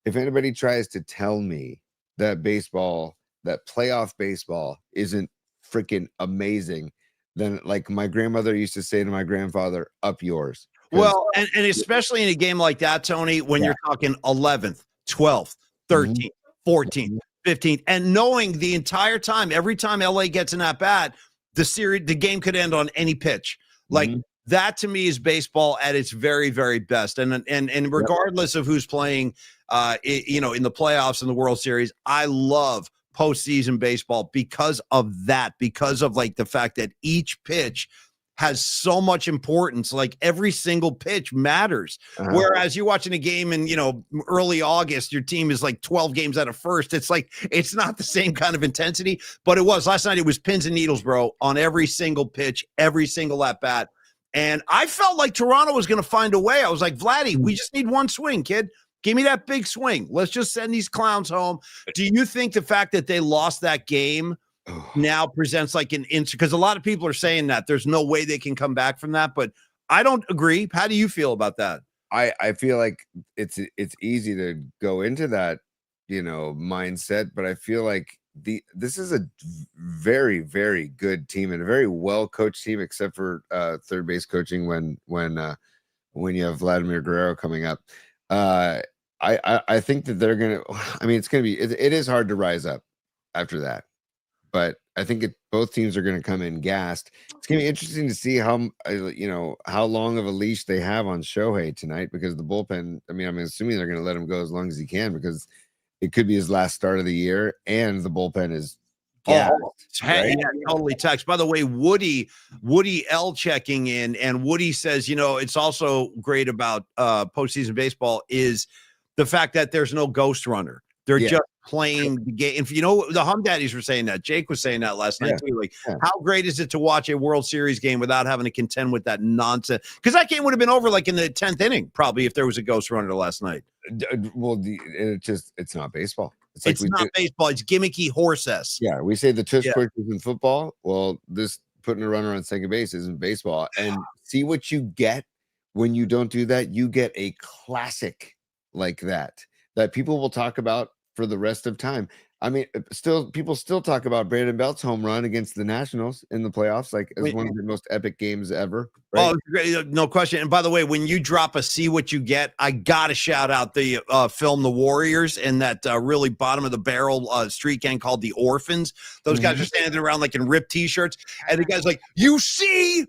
[SPEAKER 2] if anybody tries to tell me that playoff baseball isn't freaking amazing, then like my grandmother used to say to my grandfather, up yours.
[SPEAKER 1] Well, and especially in a game like that, Tony, when you're talking 11th, 12th, 13th, 14th, 15th, and knowing the entire time, every time LA gets an at-bat, the game could end on any pitch. Like that to me is baseball at its very, very best. And regardless of who's playing, in the playoffs and the World Series, I love postseason baseball because of that, because of like the fact that each pitch has so much importance. Like every single pitch matters. Whereas you're watching a game in, early August, your team is like 12 games out of first. It's like, it's not the same kind of intensity, but it was last night. It was pins and needles, bro, on every single pitch, every single at bat. And I felt like Toronto was going to find a way. I was like, Vladdy, we just need one swing, kid. Give me that big swing. Let's just send these clowns home. Do you think the fact that they lost that game now presents like an instant? Because a lot of people are saying that there's no way they can come back from that, but I don't agree. How do you feel about that?
[SPEAKER 2] I feel like it's easy to go into that, mindset, but I feel like this is a very, very good team and a very well coached team, except for third base coaching when you have Vladimir Guerrero coming up. I think that they're gonna. I mean, it is hard to rise up after that, but I think both teams are going to come in gassed. It's going to be interesting to see how long of a leash they have on Shohei tonight, because the bullpen. I mean, I'm assuming they're going to let him go as long as he can, because it could be his last start of the year, and the bullpen is.
[SPEAKER 1] Yeah, totally. Text. By the way, Woody L checking in, and Woody says, it's also great about postseason baseball is the fact that there's no ghost runner. They're just playing the game. If the Hum Daddies were saying that. Jake was saying that last night too. Like, how great is it to watch a World Series game without having to contend with that nonsense? Because that game would have been over like in the 10th inning, probably, if there was a ghost runner last night.
[SPEAKER 2] Well, it's not baseball.
[SPEAKER 1] It's not baseball. It's gimmicky horse-s.
[SPEAKER 2] Yeah, we say the tush push is in football. Well, this putting a runner on second base isn't baseball. And see what you get when you don't do that. You get a classic like that people will talk about for the rest of time. I mean, people still talk about Brandon Belt's home run against the Nationals in the playoffs, like as one of the most epic games ever. Right?
[SPEAKER 1] Oh, great. No question. And by the way, when you drop a see what you get, I got to shout out the film The Warriors and that really bottom of the barrel street gang called The Orphans. Those guys are standing around like in ripped t-shirts. And the guy's like, you see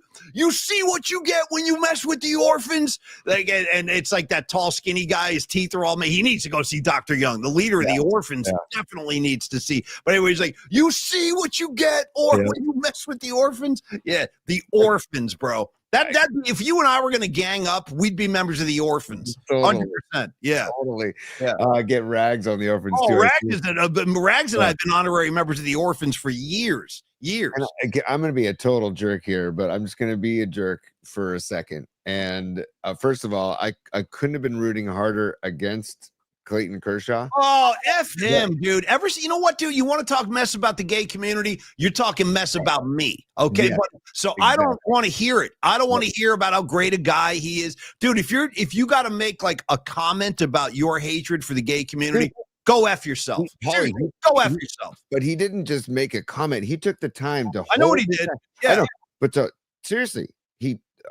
[SPEAKER 1] what you get when you mess with the orphans. Like, and it's like that tall, skinny guy, his teeth are all made. He needs to go see Dr. Young, the leader of the orphans. Definitely needs to see. But anyway, he's like, you see what you get when you mess with the orphans. Yeah, the orphans, bro. That if you and I were going to gang up, we'd be members of the orphans. 100%. Yeah.
[SPEAKER 2] Totally. Yeah. Get Rags on the orphans too.
[SPEAKER 1] Rags and I have been honorary members of the orphans for years. And
[SPEAKER 2] I'm going to be a total jerk here, but I'm just going to be a jerk for a second. And first of all, I couldn't have been rooting harder against Clayton Kershaw.
[SPEAKER 1] Oh, F him, dude. You know what, dude? You want to talk mess about the gay community? You're talking mess about me. Okay.
[SPEAKER 2] Yeah,
[SPEAKER 1] exactly. I don't want to hear it. I don't want to hear about how great a guy he is. Dude, if you got to make like a comment about your hatred for the gay community, go F yourself. Seriously, go F yourself.
[SPEAKER 2] But he didn't just make a comment. He took the time to
[SPEAKER 1] I know what he did. Yeah.
[SPEAKER 2] I know. But seriously,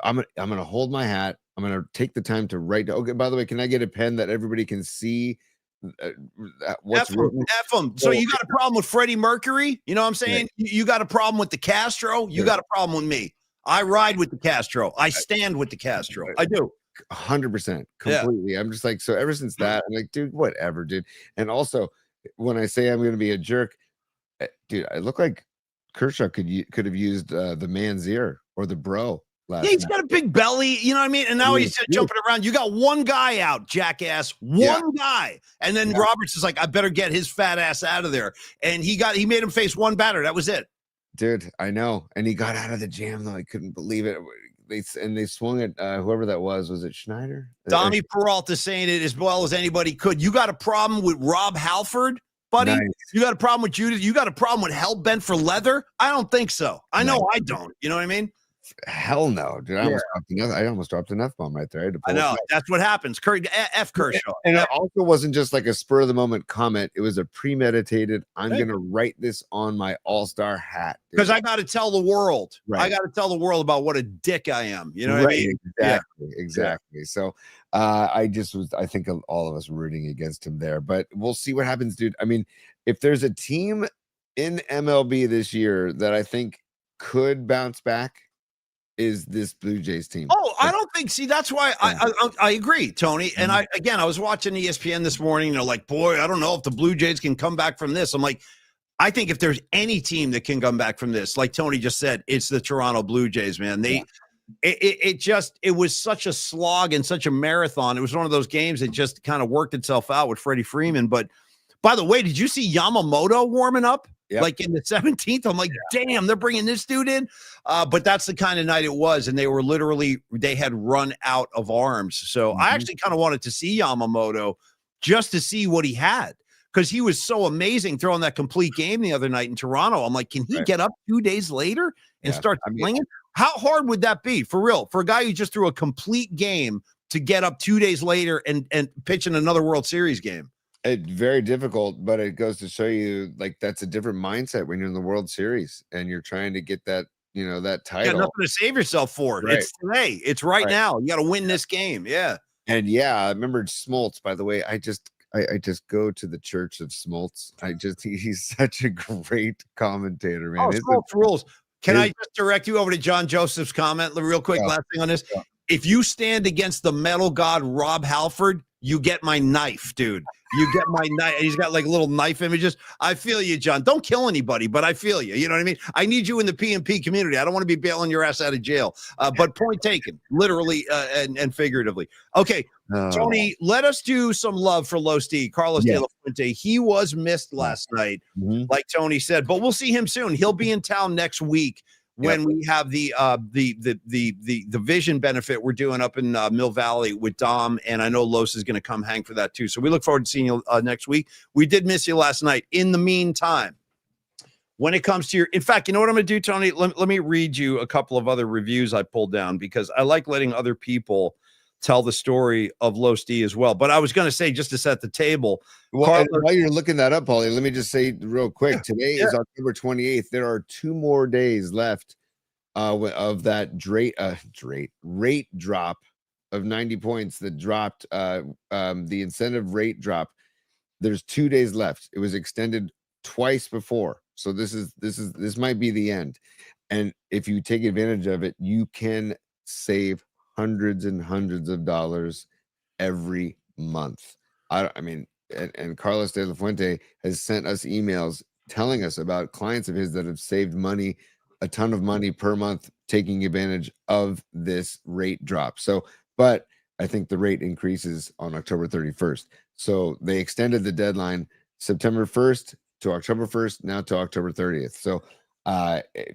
[SPEAKER 2] I'm going to hold my hat. I'm going to take the time to write. Okay, by the way, can I get a pen that everybody can see what's written?
[SPEAKER 1] F them. So you got a problem with Freddie Mercury? You know what I'm saying? Yeah. You got a problem with the Castro? You got a problem with me. I ride with the Castro. I stand with the Castro. I do.
[SPEAKER 2] 100%. Completely. Yeah. I'm just like, so ever since that, I'm like, dude, whatever, dude. And also, when I say I'm going to be a jerk, dude, I look like Kershaw could have used the man's ear or the bro.
[SPEAKER 1] He's got a big belly, you know what I mean? And now he's jumping around. You got one guy out, jackass, one guy. And then Roberts is like, I better get his fat ass out of there. And he made him face one batter. That was it.
[SPEAKER 2] Dude, I know. And he got out of the jam, though. I couldn't believe it. They swung at whoever that was. Was it Schneider?
[SPEAKER 1] Tommy Peralta saying it as well as anybody could. You got a problem with Rob Halford, buddy? Nice. You got a problem with Judith? You got a problem with Hell Bent for Leather? I don't think so. I know I don't. You know what I mean?
[SPEAKER 2] Hell no, dude. I almost dropped an F-bomb right there.
[SPEAKER 1] I know. That's what happens. F Kershaw.
[SPEAKER 2] And it also wasn't just like a spur of the moment comment. It was a premeditated, I'm going to write this on my all-star hat.
[SPEAKER 1] Because I got to tell the world. Right. I got to tell the world about what a dick I am. You know what I mean?
[SPEAKER 2] Exactly. Yeah. So I think all of us rooting against him there. But we'll see what happens, dude. I mean, if there's a team in MLB this year that I think could bounce back, is this Blue Jays team.
[SPEAKER 1] I don't think, that's why I agree, Tony. And I was watching ESPN this morning, like, boy, I don't know if the Blue Jays can come back from this. I'm like, I think if there's any team that can come back from this, like Tony just said, it's the Toronto Blue Jays, man. It was such a slog and such a marathon. It was one of those games that just kind of worked itself out with Freddie Freeman. But by the way, did you see Yamamoto warming up? Yep. Like in the 17th, I'm like, damn, they're bringing this dude in. But that's the kind of night it was. And they had run out of arms. So I actually kind of wanted to see Yamamoto just to see what he had, because he was so amazing throwing that complete game the other night in Toronto. I'm like, can he get up 2 days later and start playing? How hard would that be, for real, for a guy who just threw a complete game to get up 2 days later and pitch in another World Series game?
[SPEAKER 2] It's very difficult, but it goes to show you, like, that's a different mindset when you're in the World Series and you're trying to get that, that title.
[SPEAKER 1] You got nothing to save yourself for. Right. It's today. It's right now. You got to win this game. Yeah.
[SPEAKER 2] And I remember Smoltz, by the way. I just go to the church of Smoltz. He's such a great commentator, man.
[SPEAKER 1] Smoltz rules. Can I just direct you over to John Joseph's comment real quick? Last thing on this. If you stand against the metal god Rob Halford, you get my knife, dude. You get my knife. He's got like little knife images. I feel you, John. Don't kill anybody, but I feel you. You know what I mean? I need you in the PNP community. I don't want to be bailing your ass out of jail. But point taken, literally and figuratively. Okay, Tony, let us do some love for Los D. Carlos De La Fuente. He was missed last night, like Tony said, but we'll see him soon. He'll be in town next week when we have the vision benefit we're doing up in Mill Valley with Dom, and I know Los is going to come hang for that too. So we look forward to seeing you next week. We did miss you last night. In the meantime, when it comes to in fact, you know what I'm going to do, Tony? Let me read you a couple of other reviews I pulled down, because I like letting other people tell the story of Los D as well. But I was going to say, just to set the table.
[SPEAKER 2] Well, and while you're looking that up, Paulie, let me just say real quick. Today is October 28th. There are 2 more days left of that rate drop of 90 points that dropped. The incentive rate drop. There's 2 days left. It was extended twice before, so this might be the end. And if you take advantage of it, you can save hundreds and hundreds of dollars every month. I mean, and Carlos de la Fuente has sent us emails telling us about clients of his that have saved money, a ton of money per month, taking advantage of this rate drop. So, but I think the rate increases on October 31st. So they extended the deadline September 1st to October 1st, now to October 30th. So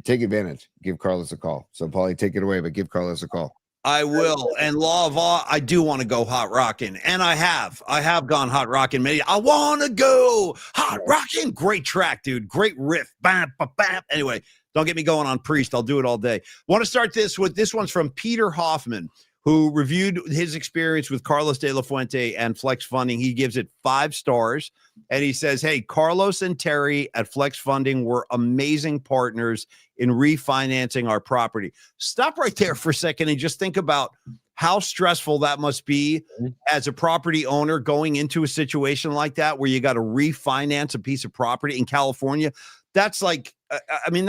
[SPEAKER 2] take advantage. Give Carlos a call. So, Paulie, take it away, but give Carlos a call.
[SPEAKER 1] I will. And law of all, I do want to go hot rocking. And I have gone hot rocking. Maybe I want to go hot rocking. Great track, dude. Great riff. Bam, bam, bam. Anyway, don't get me going on Priest. I'll do it all day. Want to start this with this one's from Peter Hoffman, who reviewed his experience with Carlos de la Fuente and Flex Funding. He gives it 5 stars. And he says, hey, Carlos and Terry at Flex Funding were amazing partners in refinancing our property. Stop right there for a second and just think about how stressful that must be as a property owner going into a situation like that where you got to refinance a piece of property in California. That's like, I mean,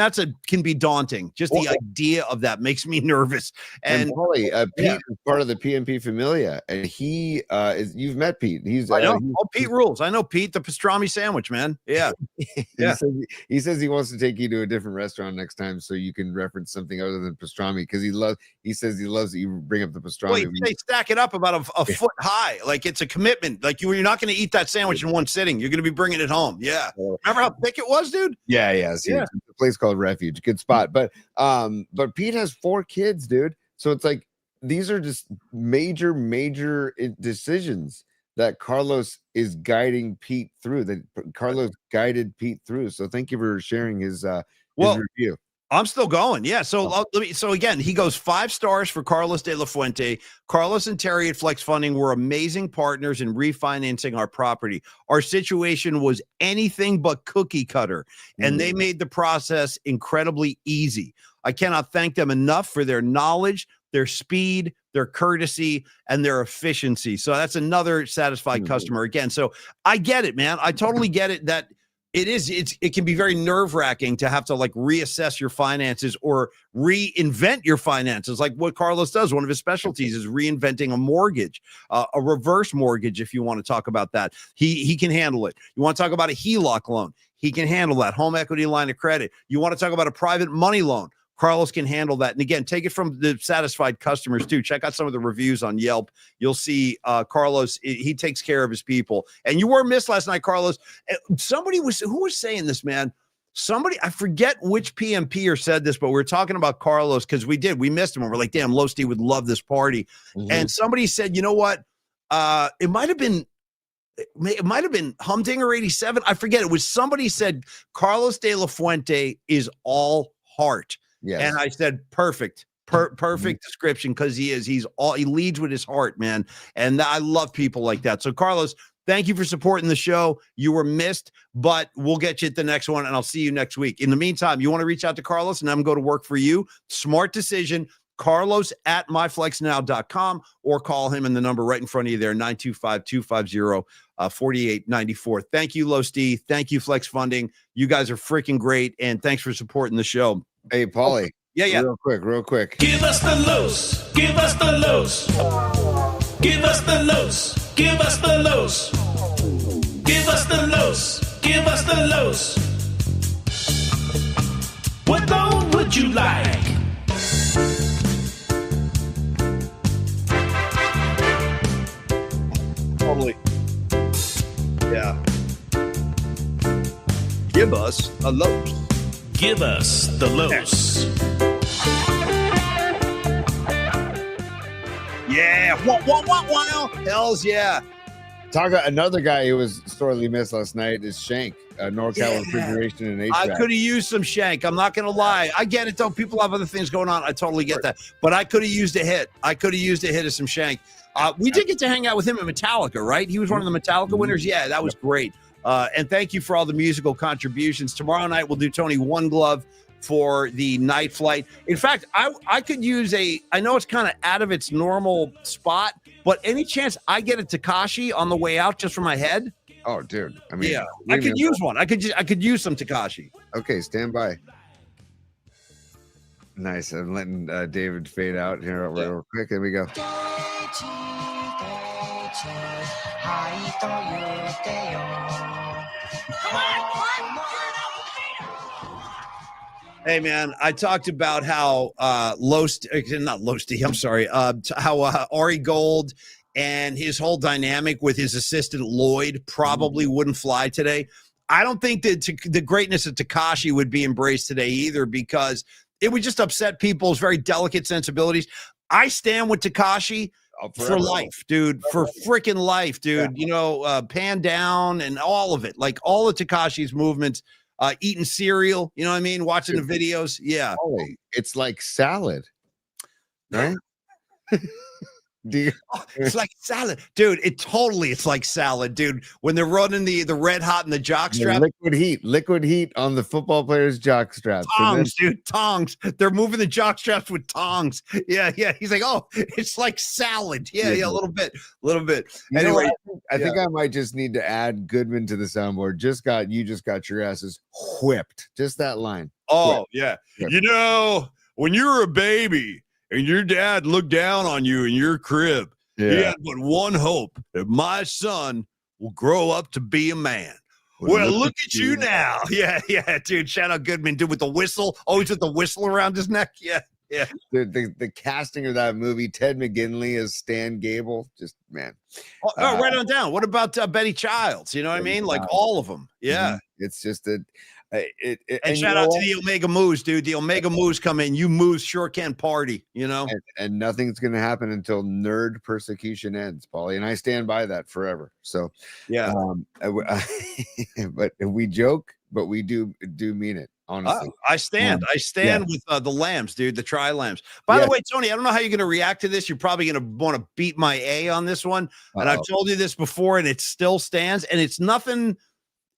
[SPEAKER 1] can be daunting. Just the idea of that makes me nervous. And
[SPEAKER 2] Paulie, Pete is part of the PMP Familia, and he you've met Pete.
[SPEAKER 1] I know. Pete rules. I know Pete, the pastrami sandwich, man. Yeah.
[SPEAKER 2] He says he wants to take you to a different restaurant next time so you can reference something other than pastrami, because he says he loves that you bring up the pastrami.
[SPEAKER 1] Well, they stack it up about a foot high. Like it's a commitment. Like you're not going to eat that sandwich in one sitting. You're going to be bringing it home. Yeah. Remember how thick it was, dude?
[SPEAKER 2] Yeah. It's a place called Refuge. Good spot. But Pete has 4 kids, dude. So it's like these are just major decisions that Carlos is guiding Pete through. That Carlos guided Pete through. So thank you for sharing his review.
[SPEAKER 1] I'm still going. Yeah. So so again, he goes 5 stars for Carlos de la Fuente. Carlos and Terry at Flex Funding were amazing partners in refinancing our property. Our situation was anything but cookie cutter, and they made the process incredibly easy. I cannot thank them enough for their knowledge, their speed, their courtesy, and their efficiency. So that's another satisfied customer again. So I get it, man. I totally get it that it can be very nerve-wracking to have to like reassess your finances or reinvent your finances, like what Carlos does. One of his specialties is reinventing a mortgage, a reverse mortgage, if you want to talk about that. He can handle it. You want to talk about a HELOC loan, he can handle that. Home equity line of credit. You want to talk about a private money loan, Carlos can handle that. And again, take it from the satisfied customers too. Check out some of the reviews on Yelp. You'll see Carlos, he takes care of his people. And you were missed last night, Carlos. Who was saying this, man? Somebody, I forget which PMPer said this, but we were talking about Carlos because we missed him. And we're like, damn, Losty would love this party. And somebody said, you know what? It might have been Humdinger 87. I forget. It was somebody said Carlos de la Fuente is all heart. Yes. And I said, perfect description, because he leads with his heart, man. And I love people like that. So Carlos, thank you for supporting the show. You were missed, but we'll get you at the next one, and I'll see you next week. In the meantime, you want to reach out to Carlos and have him go to work for you? Smart decision. Carlos at myflexnow.com, or call him in the number right in front of you there, 925-250-4894. Thank you, Los D. Thank you, Flex Funding. You guys are freaking great, and thanks for supporting the show.
[SPEAKER 2] Hey, Paulie.
[SPEAKER 1] Yeah.
[SPEAKER 2] Real quick.
[SPEAKER 3] Give us the loose. Give us the loose. Give us the loose. Give us the loose. Give us the loose. Give us the loose. What loan would you like?
[SPEAKER 1] Totally. Yeah. Give us a loose.
[SPEAKER 3] Give us the loose.
[SPEAKER 1] Yeah. Wow. Hells yeah.
[SPEAKER 2] Talk about another guy who was sorely missed last night is Shank, NorCal Refrigeration and HVAC.
[SPEAKER 1] I could have used some Shank. I'm not going to lie. I get it, though. People have other things going on. I totally get that. But I could have used a hit. I could have used a hit of some Shank. We did get to hang out with him at Metallica, right? He was one of the Metallica winners. Yeah, that was great. And thank you for all the musical contributions. Tomorrow night we'll do Tony One Glove for the night flight. In fact, I could use I know it's kind of out of its normal spot, but any chance I get a Tekashi on the way out just for my head?
[SPEAKER 2] Oh, dude. I mean,
[SPEAKER 1] Yeah, I could use one. I could use some Tekashi.
[SPEAKER 2] Okay, stand by. Nice. I'm letting David fade out here real quick. Here we go.
[SPEAKER 1] Hey man, I talked about how how Ari Gold and his whole dynamic with his assistant Lloyd probably wouldn't fly today. I don't think that the greatness of Tekashi would be embraced today either, because it would just upset people's very delicate sensibilities. I stand with Tekashi for life, dude. For freaking life, dude. Yeah. Pan down and all of it, like all of Tekashi's movements. Eating cereal, you know what I mean? Watching the videos. Yeah.
[SPEAKER 2] It's like salad, right?
[SPEAKER 1] It's like salad, dude. It's like salad, dude. When they're running the red hot and the jock strap,
[SPEAKER 2] liquid heat on the football players' jock straps.
[SPEAKER 1] Tongs, dude, tongs. They're moving the jock straps with tongs. Yeah. He's like, oh, it's like salad. Yeah, a little bit. Anyway,
[SPEAKER 2] I think I might just need to add Goodman to the soundboard. You just got your asses whipped. Just that line.
[SPEAKER 1] Oh, yeah. Whipped. When you were a baby and your dad looked down on you in your crib, he had but one hope, that my son will grow up to be a man. Well, look at you now. Yeah, dude. Shout out Goodman, dude, with the whistle. Always with the whistle around his neck. Yeah.
[SPEAKER 2] The casting of that movie, Ted McGinley as Stan Gable, just, man.
[SPEAKER 1] Right on down. What about Betty Childs? You know what I mean? Like all of them. Yeah.
[SPEAKER 2] It's just that.
[SPEAKER 1] And shout out to the Omega Moose, dude. The Omega Moose come in. You moose sure can party,
[SPEAKER 2] And nothing's going to happen until nerd persecution ends, Paulie. And I stand by that forever. So,
[SPEAKER 1] yeah.
[SPEAKER 2] But we joke, but we do mean it, honestly.
[SPEAKER 1] I stand with the lambs, dude, the tri-lambs. By the way, Tony, I don't know how you're going to react to this. You're probably going to want to beat my A on this one. And I've told you this before, and it still stands. And it's nothing.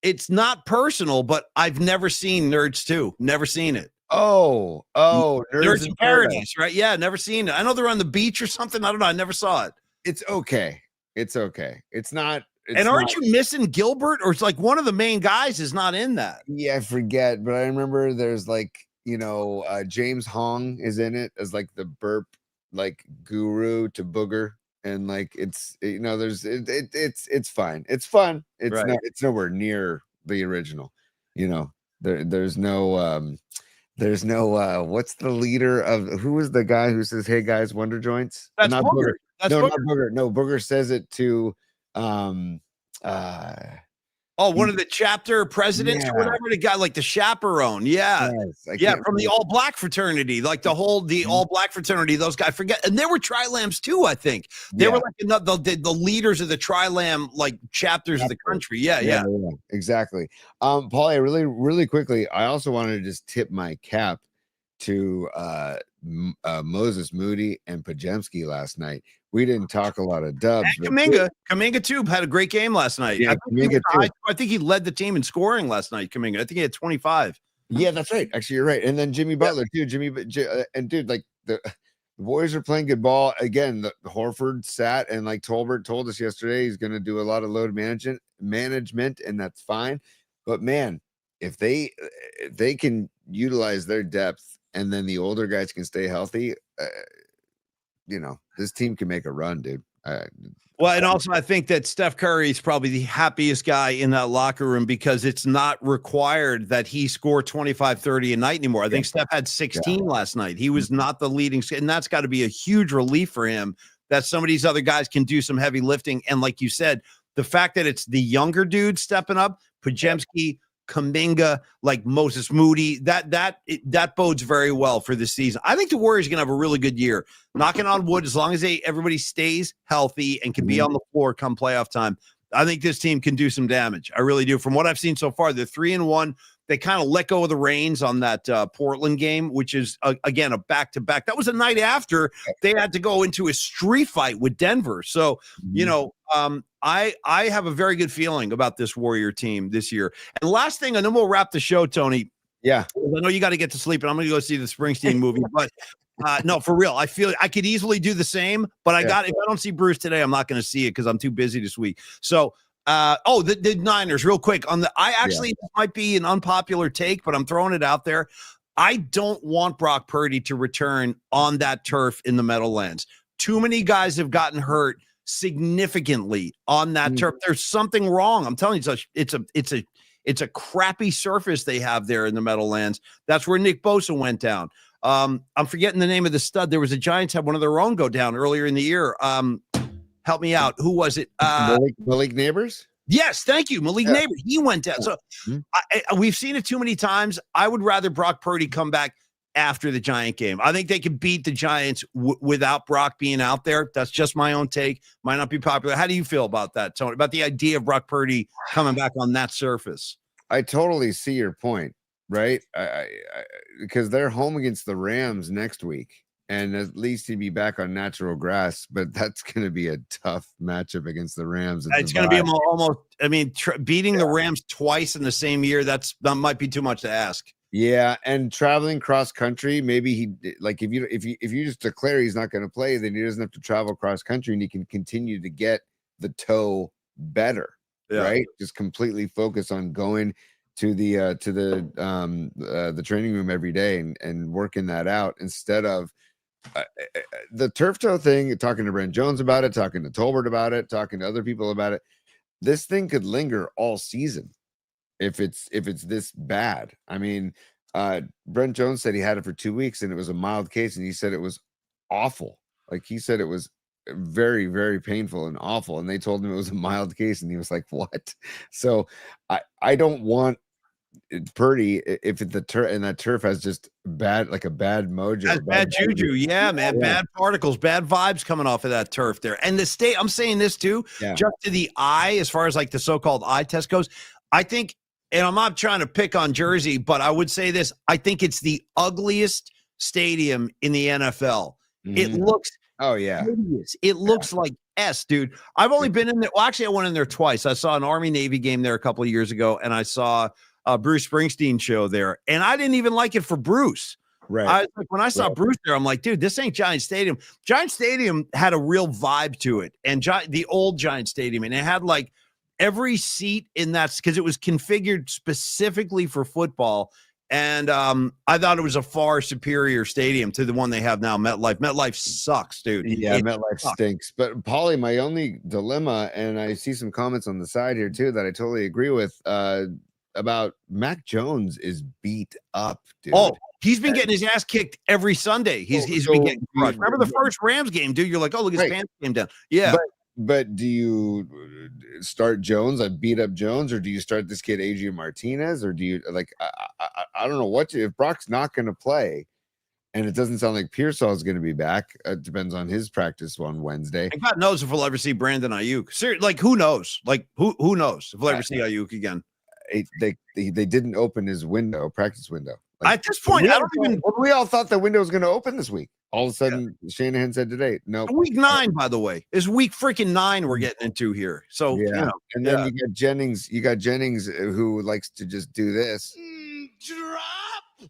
[SPEAKER 1] It's not personal, but I've never seen Nerds 2. Never seen it.
[SPEAKER 2] Oh,
[SPEAKER 1] Nerds in Paradise, right? Yeah, never seen it. I know they're on the beach or something. I don't know. I never saw it.
[SPEAKER 2] It's okay. It's not.
[SPEAKER 1] And aren't you missing Gilbert? Or it's like one of the main guys is not in that.
[SPEAKER 2] Yeah, I forget. But I remember there's James Hong is in it as like the burp, like guru to Booger. And like it's it's fine. It's fun. It's nowhere near the original. There's no what's the leader of who was the guy who says, "Hey guys, Wonder Joints"?
[SPEAKER 1] That's not Booger.
[SPEAKER 2] Not Booger. No, Booger says it to
[SPEAKER 1] one of the chapter presidents or whatever, the guy like the chaperone. Yeah. Yes, from the all black fraternity, like the all black fraternity, those guys forget. And there were tri-lambs too, I think. They were like the leaders of the tri-lamb like chapters of the country. Yeah.
[SPEAKER 2] Exactly. Paulie, really, really quickly, I also wanted to just tip my cap to Moses Moody and Pajemski last night. We didn't talk a lot of dubs.
[SPEAKER 1] Kaminga too had a great game last night.
[SPEAKER 2] Yeah,
[SPEAKER 1] I think he led the team in scoring last night. Kaminga, I think he had 25.
[SPEAKER 2] Yeah, that's right. Actually, you're right. And then Jimmy Butler too. And dude, like the Warriors are playing good ball again. The Horford sat and like Tolbert told us yesterday, he's going to do a lot of load management, and that's fine. But man, if they can utilize their depth, and then the older guys can stay healthy, this team can make a run, dude.
[SPEAKER 1] Well, and also I think that Steph Curry is probably the happiest guy in that locker room because it's not required that he score 25, 30 a night anymore. I think Steph had 16 last night. He was not the leading, and that's got to be a huge relief for him that some of these other guys can do some heavy lifting. And like you said, the fact that it's the younger dudes stepping up, Pajemski, Kaminga, like Moses Moody, that bodes very well for this season. I think the Warriors are going to have a really good year. Knocking on wood, as long as everybody stays healthy and can be on the floor come playoff time, I think this team can do some damage. I really do. From what I've seen so far, they're 3-1. they kind of let go of the reins on that Portland game, which is again a back-to-back. That was a night after they had to go into a street fight with Denver. So I have a very good feeling about this Warrior team this year. And last thing, and then we'll wrap the show, Tony.
[SPEAKER 2] Yeah,
[SPEAKER 1] I know you got to get to sleep, and I'm going to go see the Springsteen movie. But no, for real, I feel I could easily do the same. But if I don't see Bruce today, I'm not going to see it because I'm too busy this week. So, the Niners, real quick on the. I actually this might be an unpopular take, but I'm throwing it out there. I don't want Brock Purdy to return on that turf in the Meadowlands. Too many guys have gotten hurt significantly on that turf. There's something wrong. I'm telling you, it's a crappy surface they have there in the Meadowlands. That's where Nick Bosa went down. I'm forgetting the name of the stud. There was a Giants had one of their own go down earlier in the year. Help me out. Who was it?
[SPEAKER 2] Malik Neighbors?
[SPEAKER 1] Yes, thank you. Malik Neighbors. He went down. So we've seen it too many times. I would rather Brock Purdy come back after the Giant game. I think they could beat the Giants without Brock being out there. That's just my own take. Might not be popular. How do you feel about that, Tony? About the idea of Brock Purdy coming back on that surface?
[SPEAKER 2] I totally see your point, right? Because they're home against the Rams next week, and at least he'd be back on natural grass. But that's going to be a tough matchup against the Rams.
[SPEAKER 1] It's going to be almost. I mean, beating the Rams twice in the same year. That might be too much to ask.
[SPEAKER 2] Yeah, and traveling cross country, maybe he like if you just declare he's not going to play, then he doesn't have to travel cross country, and he can continue to get the toe better, right? Just completely focus on going to the training room every day and working that out instead of the turf toe thing. Talking to Brent Jones about it, talking to Tolbert about it, talking to other people about it. This thing could linger all season. If it's this bad. I mean, Brent Jones said he had it for 2 weeks and it was a mild case, and he said it was awful. Like he said it was very, very painful and awful. And they told him it was a mild case, and he was like, "What?" So I don't want Purdy if the turf and that turf has just bad, like a bad mojo,
[SPEAKER 1] has bad juju. Yeah, man, bad particles, bad vibes coming off of that turf there. And the state, I'm saying this too, just to the eye, as far as like the so-called eye test goes, I think. And I'm not trying to pick on Jersey, but I would say this. I think it's the ugliest stadium in the NFL. It looks hideous. It looks like dude. I've only been in there. Well, actually, I went in there twice. I saw an Army-Navy game there a couple of years ago, and I saw a Bruce Springsteen show there. And I didn't even like it for Bruce. Right. When I saw Bruce there, I'm like, dude, this ain't Giant Stadium. Giant Stadium had a real vibe to it. And the old Giant Stadium, and it had like every seat in that, because it was configured specifically for football. And I thought it was a far superior stadium to the one they have now, MetLife. MetLife sucks, dude.
[SPEAKER 2] Yeah, MetLife stinks. But, Paulie, my only dilemma, and I see some comments on the side here, too, that I totally agree with, about Mac Jones is beat up, dude.
[SPEAKER 1] Oh, he's been getting his ass kicked every Sunday. He's been getting crushed. Remember the first Rams game, dude? You're like, oh, look, his pants came down. Yeah.
[SPEAKER 2] But do you start Jones, beat up Jones, or do you start this kid Adrian Martinez, or do you I don't know what to, if Brock's not going to play, and it doesn't sound like Pearsall is going to be back. It depends on his practice on Wednesday.
[SPEAKER 1] And God knows if we'll ever see Brandon Ayuk. Seriously, like who knows? Like who knows if we'll ever see Ayuk again?
[SPEAKER 2] They didn't open his practice window. Like,
[SPEAKER 1] at this point,
[SPEAKER 2] we all thought the window was going to open this week. All of a sudden, Shanahan said today, no.
[SPEAKER 1] Week 9, by the way, is week freaking 9 we're getting into here. So
[SPEAKER 2] and then you got Jennings. You got Jennings who likes to just do this.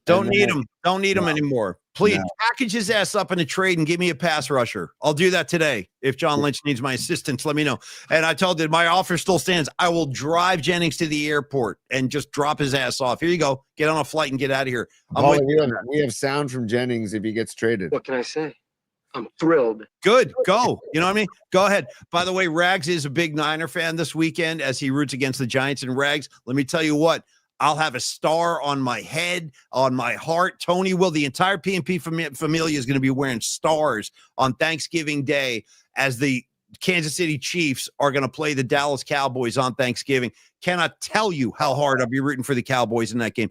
[SPEAKER 1] Don't need him. Don't need him anymore. Please package his ass up in a trade and give me a pass rusher. I'll do that today. If John Lynch needs my assistance, let me know. And I told him my offer still stands. I will drive Jennings to the airport and just drop his ass off. Here you go. Get on a flight and get out of here.
[SPEAKER 2] We have sound from Jennings if he gets traded.
[SPEAKER 4] What can I say? I'm thrilled.
[SPEAKER 1] Good. Go. You know what I mean? Go ahead. By the way, Rags is a big Niner fan this weekend as he roots against the Giants. And Rags, let me tell you what. I'll have a star on my head, on my heart. Tony will. The entire PNP familia is going to be wearing stars on Thanksgiving Day as the Kansas City Chiefs are going to play the Dallas Cowboys on Thanksgiving. Cannot tell you how hard I'll be rooting for the Cowboys in that game.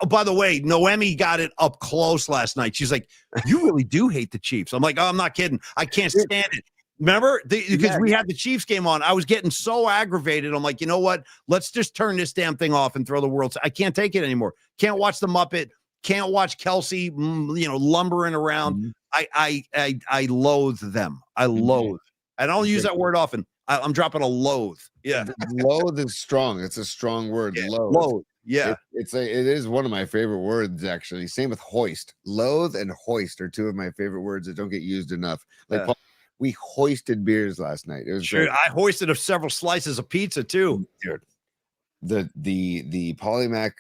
[SPEAKER 1] By the way, Noemi got it up close last night. She's like, you really do hate the Chiefs. I'm like, oh, I'm not kidding. I can't stand it. Remember? Because we had the Chiefs game on. I was getting so aggravated. I'm like, you know what? Let's just turn this damn thing off and throw the world. I can't take it anymore. Can't watch the Muppet. Can't watch Kelsey, lumbering around. I loathe them. I loathe. I don't use that word often. I'm dropping a loathe. Yeah.
[SPEAKER 2] Loathe is strong. It's a strong word.
[SPEAKER 1] Yeah.
[SPEAKER 2] Loathe.
[SPEAKER 1] Yeah.
[SPEAKER 2] It is one of my favorite words, actually. Same with hoist. Loathe and hoist are two of my favorite words that don't get used enough. Like Paul, we hoisted beers last night. It was
[SPEAKER 1] sure. Great. I hoisted several slices of pizza too.
[SPEAKER 2] Dude, the Polymac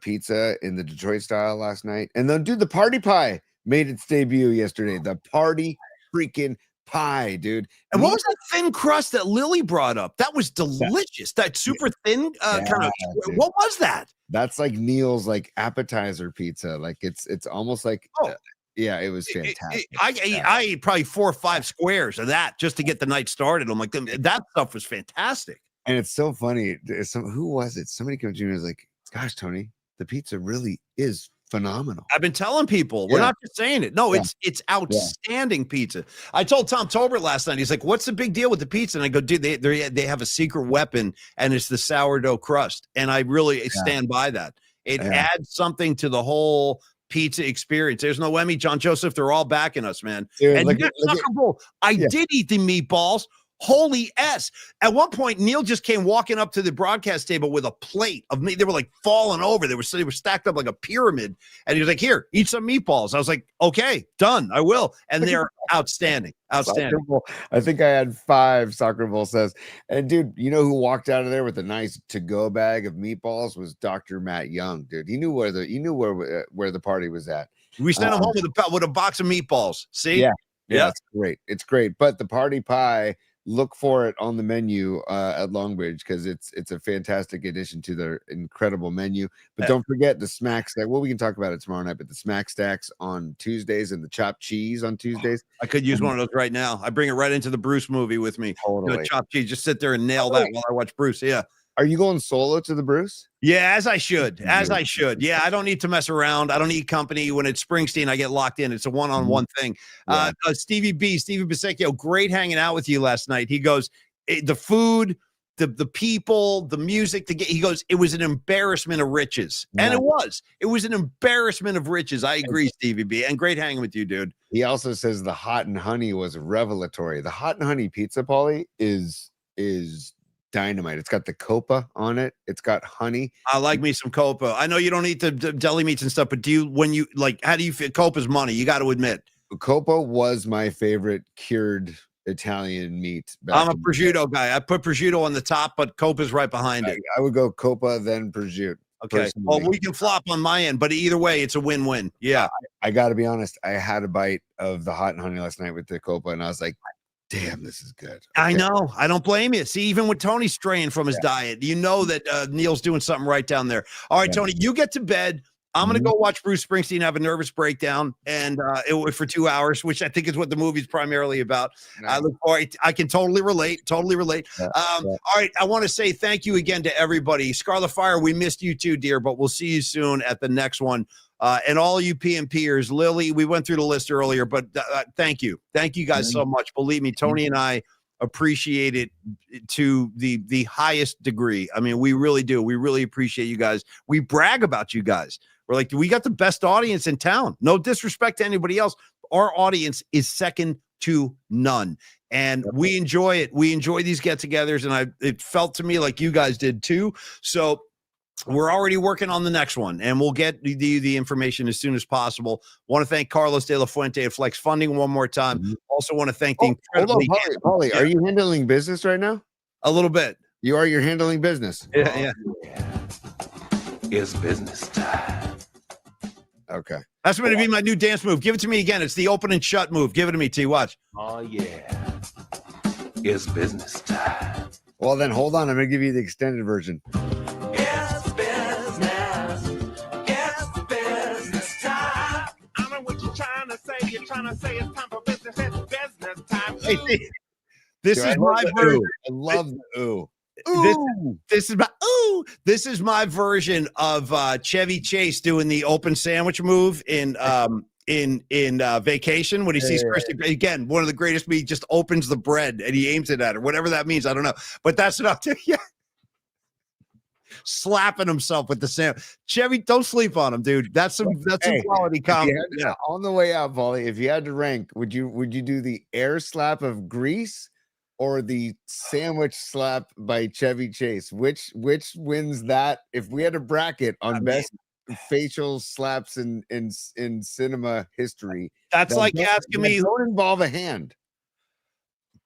[SPEAKER 2] pizza in the Detroit style last night, and then the party pie made its debut yesterday. The party freaking pie, dude.
[SPEAKER 1] And what was that thin crust that Lily brought up? That was delicious. That super thin kind of. Dude. What was that?
[SPEAKER 2] That's like Neil's like appetizer pizza. Like it's almost like. Yeah, it was fantastic.
[SPEAKER 1] I ate probably 4 or 5 squares of that just to get the night started. I'm like, that stuff was fantastic.
[SPEAKER 2] And it's so funny. Who was it? Somebody came to me and was like, gosh, Tony, the pizza really is phenomenal.
[SPEAKER 1] I've been telling people. We're not just saying it. No, it's outstanding pizza. I told Tom Tolbert last night. He's like, what's the big deal with the pizza? And I go, dude, they have a secret weapon, and it's the sourdough crust. And I really stand by that. It adds something to the whole pizza experience. There's no Emmy, John Joseph. They're all backing us, man. Dude, and I did eat the meatballs. Holy S. At one point, Neil just came walking up to the broadcast table with a plate of meat. They were like falling over. They were stacked up like a pyramid. And he was like, here, eat some meatballs. I was like, okay, done. I will. And they're outstanding. Outstanding.
[SPEAKER 2] I think I had 5, Soccer Bowl says. And dude, you know who walked out of there with a nice to-go bag of meatballs was Dr. Matt Young, dude. He knew where the party was at.
[SPEAKER 1] We sent him home with a box of meatballs. See?
[SPEAKER 2] Yeah. It's great. It's great. But the party pie, look for it on the menu at Longbridge, because it's a fantastic addition to their incredible menu. But don't forget the smack stack. Well, we can talk about it tomorrow night, but the smack stacks on Tuesdays and the chopped cheese on Tuesdays.
[SPEAKER 1] I could use one of those right now. I bring it right into the Bruce movie with me.
[SPEAKER 2] Totally.
[SPEAKER 1] Chopped cheese. Just sit there and nail that while I watch Bruce. Yeah.
[SPEAKER 2] Are you going solo to the Bruce?
[SPEAKER 1] Yeah, as I should. Yeah, I don't need to mess around. I don't need company. When it's Springsteen, I get locked in. It's a one-on-one thing. Stevie Bisecchio, great hanging out with you last night. He goes, the food, the people, the music. He goes, it was an embarrassment of riches. And it was. It was an embarrassment of riches. I agree, Stevie B. And great hanging with you, dude.
[SPEAKER 2] He also says the hot and honey was revelatory. The hot and honey pizza, Paulie, is dynamite. It's got the copa on it. It's got honey.
[SPEAKER 1] I like me some copa. I know you don't eat the deli meats and stuff, but how do you feel? Copa's money, you got to admit.
[SPEAKER 2] Copa was my favorite cured Italian meat.
[SPEAKER 1] I'm a prosciutto guy. I put prosciutto on the top, but copa's right behind it.
[SPEAKER 2] I would go copa, then prosciutto.
[SPEAKER 1] Okay. Well, we can flop on my end, but either way, it's a win-win. Yeah.
[SPEAKER 2] I got to be honest. I had a bite of the hot and honey last night with the copa, and I was like, damn, this is good. Okay.
[SPEAKER 1] I know. I don't blame you. See, even with Tony straying from his diet, you know that Neil's doing something right down there. All right, Tony, you get to bed. I'm going to go watch Bruce Springsteen have a nervous breakdown and for 2 hours, which I think is what the movie's primarily about. Nice. I look forward. I can totally relate. All right. I want to say thank you again to everybody. Scarlet Fire, we missed you too, dear, but we'll see you soon at the next one. And all you PMPers, Lily, we went through the list earlier, but thank you. Thank you guys so much. Believe me, Tony and I appreciate it to the highest degree. I mean, we really do. We really appreciate you guys. We brag about you guys. We're like, we got the best audience in town. No disrespect to anybody else. Our audience is second to none. And we enjoy it. We enjoy these get-togethers. And it felt to me like you guys did too. So we're already working on the next one, and we'll get the information as soon as possible. Want to thank Carlos De La Fuente at Flex Funding one more time. Also want to thank the incredibly...
[SPEAKER 2] Paulie, are you handling business right now?
[SPEAKER 1] A little bit.
[SPEAKER 2] You're handling business.
[SPEAKER 1] Yeah.
[SPEAKER 3] It's business time.
[SPEAKER 2] Okay.
[SPEAKER 1] That's going to be my new dance move. Give it to me again. It's the open and shut move. Give it to me, T. Watch.
[SPEAKER 3] Oh, yeah. It's business time.
[SPEAKER 2] Well, then hold on. I'm going to give you the extended version.
[SPEAKER 3] It's business time. I know what you're trying to say. You're trying to say it's time for business. It's business time.
[SPEAKER 1] Hey, this is my version.
[SPEAKER 2] I love the ooh.
[SPEAKER 1] This is my version of Chevy Chase doing the open sandwich move in in Vacation when he sees Christy again. One of the greatest. He just opens the bread and he aims it at her. Whatever that means, I don't know. But that's enough to slapping himself with the sand. Chevy, don't sleep on him, dude. That's some quality comedy.
[SPEAKER 2] On the way out, Paulie, if you had to rank, would you do the air slap of Grease or the sandwich slap by Chevy Chase? Which wins that? If we had a bracket on best facial slaps in cinema history,
[SPEAKER 1] that's like asking me.
[SPEAKER 2] Don't involve a hand.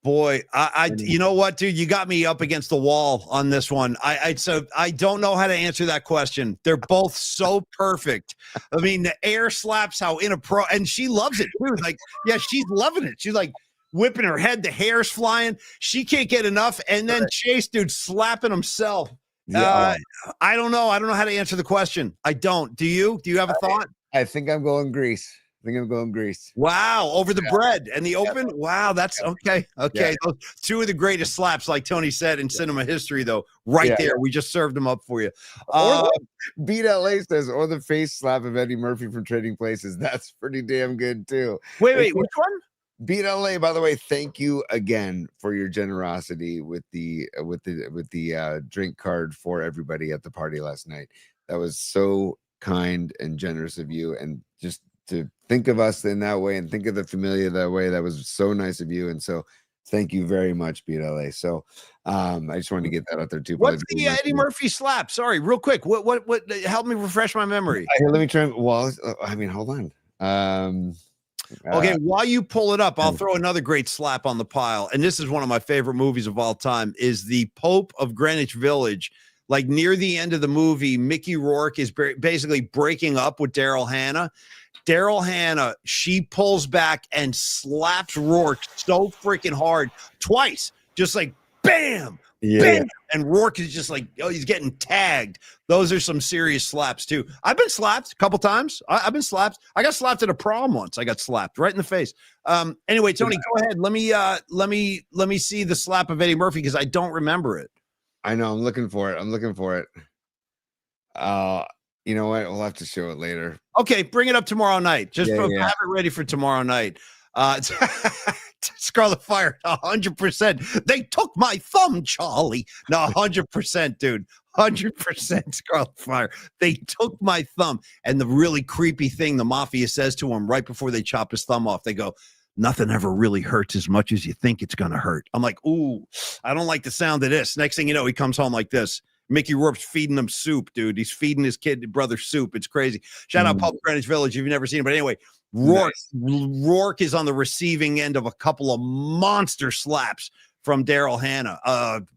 [SPEAKER 1] Boy, I you know what, dude? You got me up against the wall on this one. So I don't know how to answer that question. They're both so perfect. I mean, the air slaps, how and she loves it too. Like, yeah, she's loving it. She's like whipping her head, the hair's flying. She can't get enough. And then Chase, dude, slapping himself. I don't know. I don't know how to answer the question. I don't. Do you? Do you have a thought?
[SPEAKER 2] I think I'm going Grease. Grease.
[SPEAKER 1] Wow, over the bread and the open. Wow, that's okay. Okay, those two of the greatest slaps, like Tony said, in cinema history, though. Right there, we just served them up for you.
[SPEAKER 2] Beat LA says, or the face slap of Eddie Murphy from Trading Places. That's pretty damn good too.
[SPEAKER 1] Wait, which one?
[SPEAKER 2] Beat LA. By the way, thank you again for your generosity with the drink card for everybody at the party last night. That was so kind and generous of you, and just to think of us in that way and think of the Familia that way. That was so nice of you. And so thank you very much, Beat LA. So I just wanted to get that out there too.
[SPEAKER 1] What's the Eddie Murphy slap? Sorry, real quick. What help me refresh my memory.
[SPEAKER 2] Here, let me try. Well, I mean, hold on.
[SPEAKER 1] Okay, while you pull it up, I'll throw another great slap on the pile. And this is one of my favorite movies of all time, is the Pope of Greenwich Village. Like near the end of the movie, Mickey Rourke is basically breaking up with Daryl Hannah. Daryl Hannah, she pulls back and slaps Rourke so freaking hard twice, just like bam, bam. And Rourke is just like, oh, he's getting tagged. Those are some serious slaps too. I've been slapped a couple times. I've been slapped. I got slapped at a prom once. I got slapped right in the face. Anyway, Tony, go ahead. Let me see the slap of Eddie Murphy because I don't remember it.
[SPEAKER 2] I know. I'm looking for it. You know what? We'll have to show it later.
[SPEAKER 1] Okay, bring it up tomorrow night. Just have it ready for tomorrow night. Scarlet Fire, 100%. They took my thumb, Charlie. No, 100%, dude. 100% Scarlet Fire. They took my thumb. And the really creepy thing the mafia says to him right before they chop his thumb off, they go, nothing ever really hurts as much as you think it's going to hurt. I'm like, ooh, I don't like the sound of this. Next thing you know, he comes home like this. Mickey Rourke's feeding him soup, dude. He's feeding his brother soup. It's crazy. Shout out Public Greenwich Village if you've never seen it. But anyway, Rourke is on the receiving end of a couple of monster slaps from Daryl Hannah.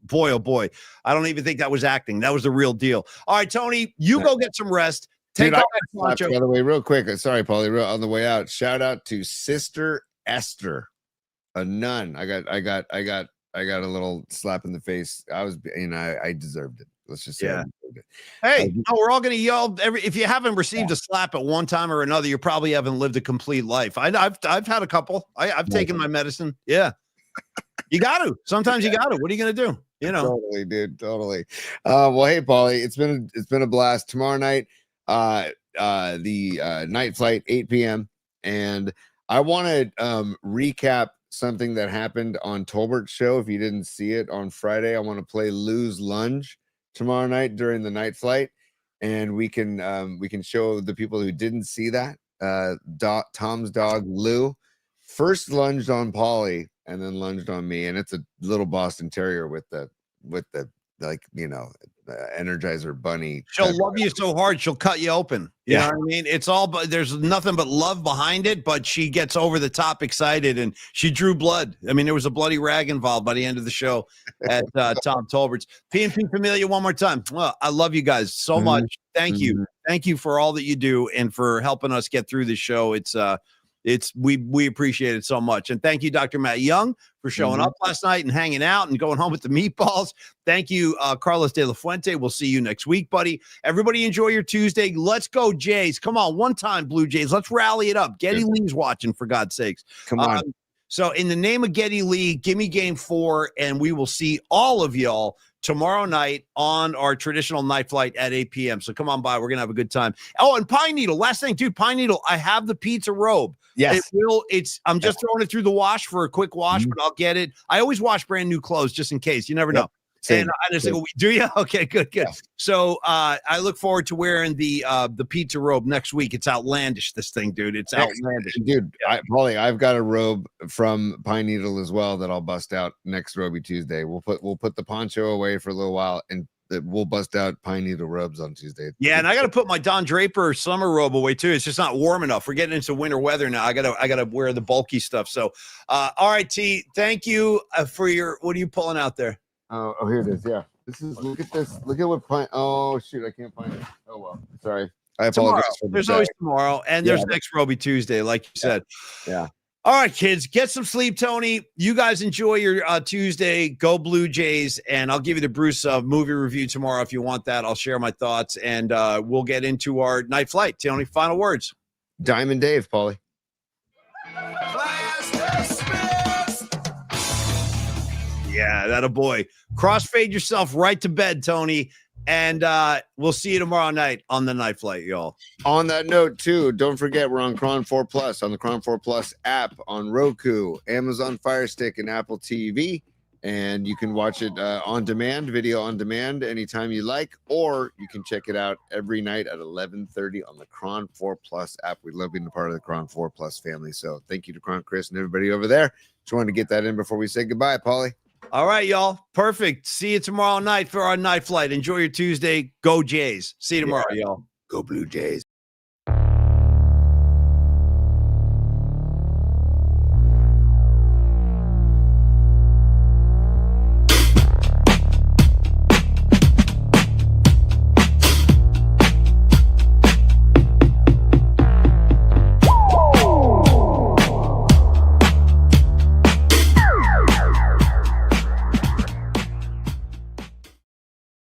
[SPEAKER 1] Boy, oh boy. I don't even think that was acting. That was the real deal. All right, Tony, you go get some rest. Take off that poncho.
[SPEAKER 2] By the way, real quick. Sorry, Paulie, on the way out. Shout out to Sister Esther, a nun. I got a little slap in the face. I deserved it. Let's just say
[SPEAKER 1] hey, no, we're all going to yell if you haven't received a slap at one time or another, you probably haven't lived a complete life. I've had a couple. I've taken my medicine. Yeah. You got to. Sometimes you got to. What are you going to do? You know.
[SPEAKER 2] Totally, dude. Totally. Well, hey, Paulie, it's been a blast. Tomorrow night, the night flight, 8 p.m. And I want to recap something that happened on Tolbert's show. If you didn't see it on Friday, I want to play Lou's Lunge tomorrow night during the night flight, and we can show the people who didn't see that. Tom's dog Lou first lunged on Paulie and then lunged on me, and it's a little Boston Terrier with the like, you know, Energizer Bunny.
[SPEAKER 1] She'll love you so hard she'll cut you open. You know what I mean? It's all, but there's nothing but love behind it. But she gets over the top excited, and she drew blood. I mean, there was a bloody rag involved by the end of the show at Tom Tolbert's. PNP Familia, one more time. Well, I love you guys so much. Thank you for all that you do and for helping us get through the show. We appreciate it so much. And thank you, Dr. Matt Young, for showing up last night and hanging out and going home with the meatballs. Thank you, Carlos De La Fuente. We'll see you next week, buddy. Everybody enjoy your Tuesday. Let's go, Jays. Come on, one time, Blue Jays. Let's rally it up. Geddy Lee's watching, for God's sakes.
[SPEAKER 2] Come on.
[SPEAKER 1] So in the name of Getty Lee, give me game 4, and we will see all of y'all tomorrow night on our traditional night flight at 8 p.m. So come on by. We're going to have a good time. Oh, and Pine Needle. Last thing, dude, Pine Needle, I have the pizza robe.
[SPEAKER 2] Yes.
[SPEAKER 1] I'm just throwing it through the wash for a quick wash, but I'll get it. I always wash brand new clothes just in case. You never know.
[SPEAKER 2] Same.
[SPEAKER 1] And I just say, do you? Okay, good.
[SPEAKER 2] Yeah.
[SPEAKER 1] So I look forward to wearing the pizza robe next week. It's outlandish, this thing, dude. It's outlandish.
[SPEAKER 2] Dude, Paulie, I've got a robe from Pine Needle as well that I'll bust out next Roby Tuesday. We'll put the poncho away for a little while, and we'll bust out Pine Needle robes on Tuesday.
[SPEAKER 1] Yeah, and I got to put my Don Draper summer robe away too. It's just not warm enough. We're getting into winter weather now. I gotta wear the bulky stuff. So, all right, T. Thank you for your. What are you pulling out there?
[SPEAKER 2] Oh, here it is. Yeah, this is. Look at this. Look at what Pine. Oh shoot, I can't find it. Oh well, sorry. I apologize.
[SPEAKER 1] There's always tomorrow, and there's next Roby Tuesday, like you said.
[SPEAKER 2] Yeah.
[SPEAKER 1] All right, kids, get some sleep, Tony. You guys enjoy your Tuesday. Go Blue Jays, and I'll give you the Bruce movie review tomorrow if you want that. I'll share my thoughts, and we'll get into our night flight. Tony, final words.
[SPEAKER 2] Diamond Dave, Paulie.
[SPEAKER 1] Yeah, that a boy. Crossfade yourself right to bed, Tony. And we'll see you tomorrow night on the night flight, y'all.
[SPEAKER 2] On that note, too, don't forget we're on Cron 4 Plus, on the Cron 4 Plus app, on Roku, Amazon Fire Stick, and Apple TV. And you can watch it on demand, video on demand, anytime you like, or you can check it out every night at 11:30 on the Cron 4 Plus app. We love being a part of the Cron 4 Plus family. So thank you to Cron Chris and everybody over there. Just wanted to get that in before we say goodbye, Paulie.
[SPEAKER 1] All right, y'all. Perfect. See you tomorrow night for our night flight. Enjoy your Tuesday. Go Jays. See you tomorrow, y'all.
[SPEAKER 2] Go Blue Jays.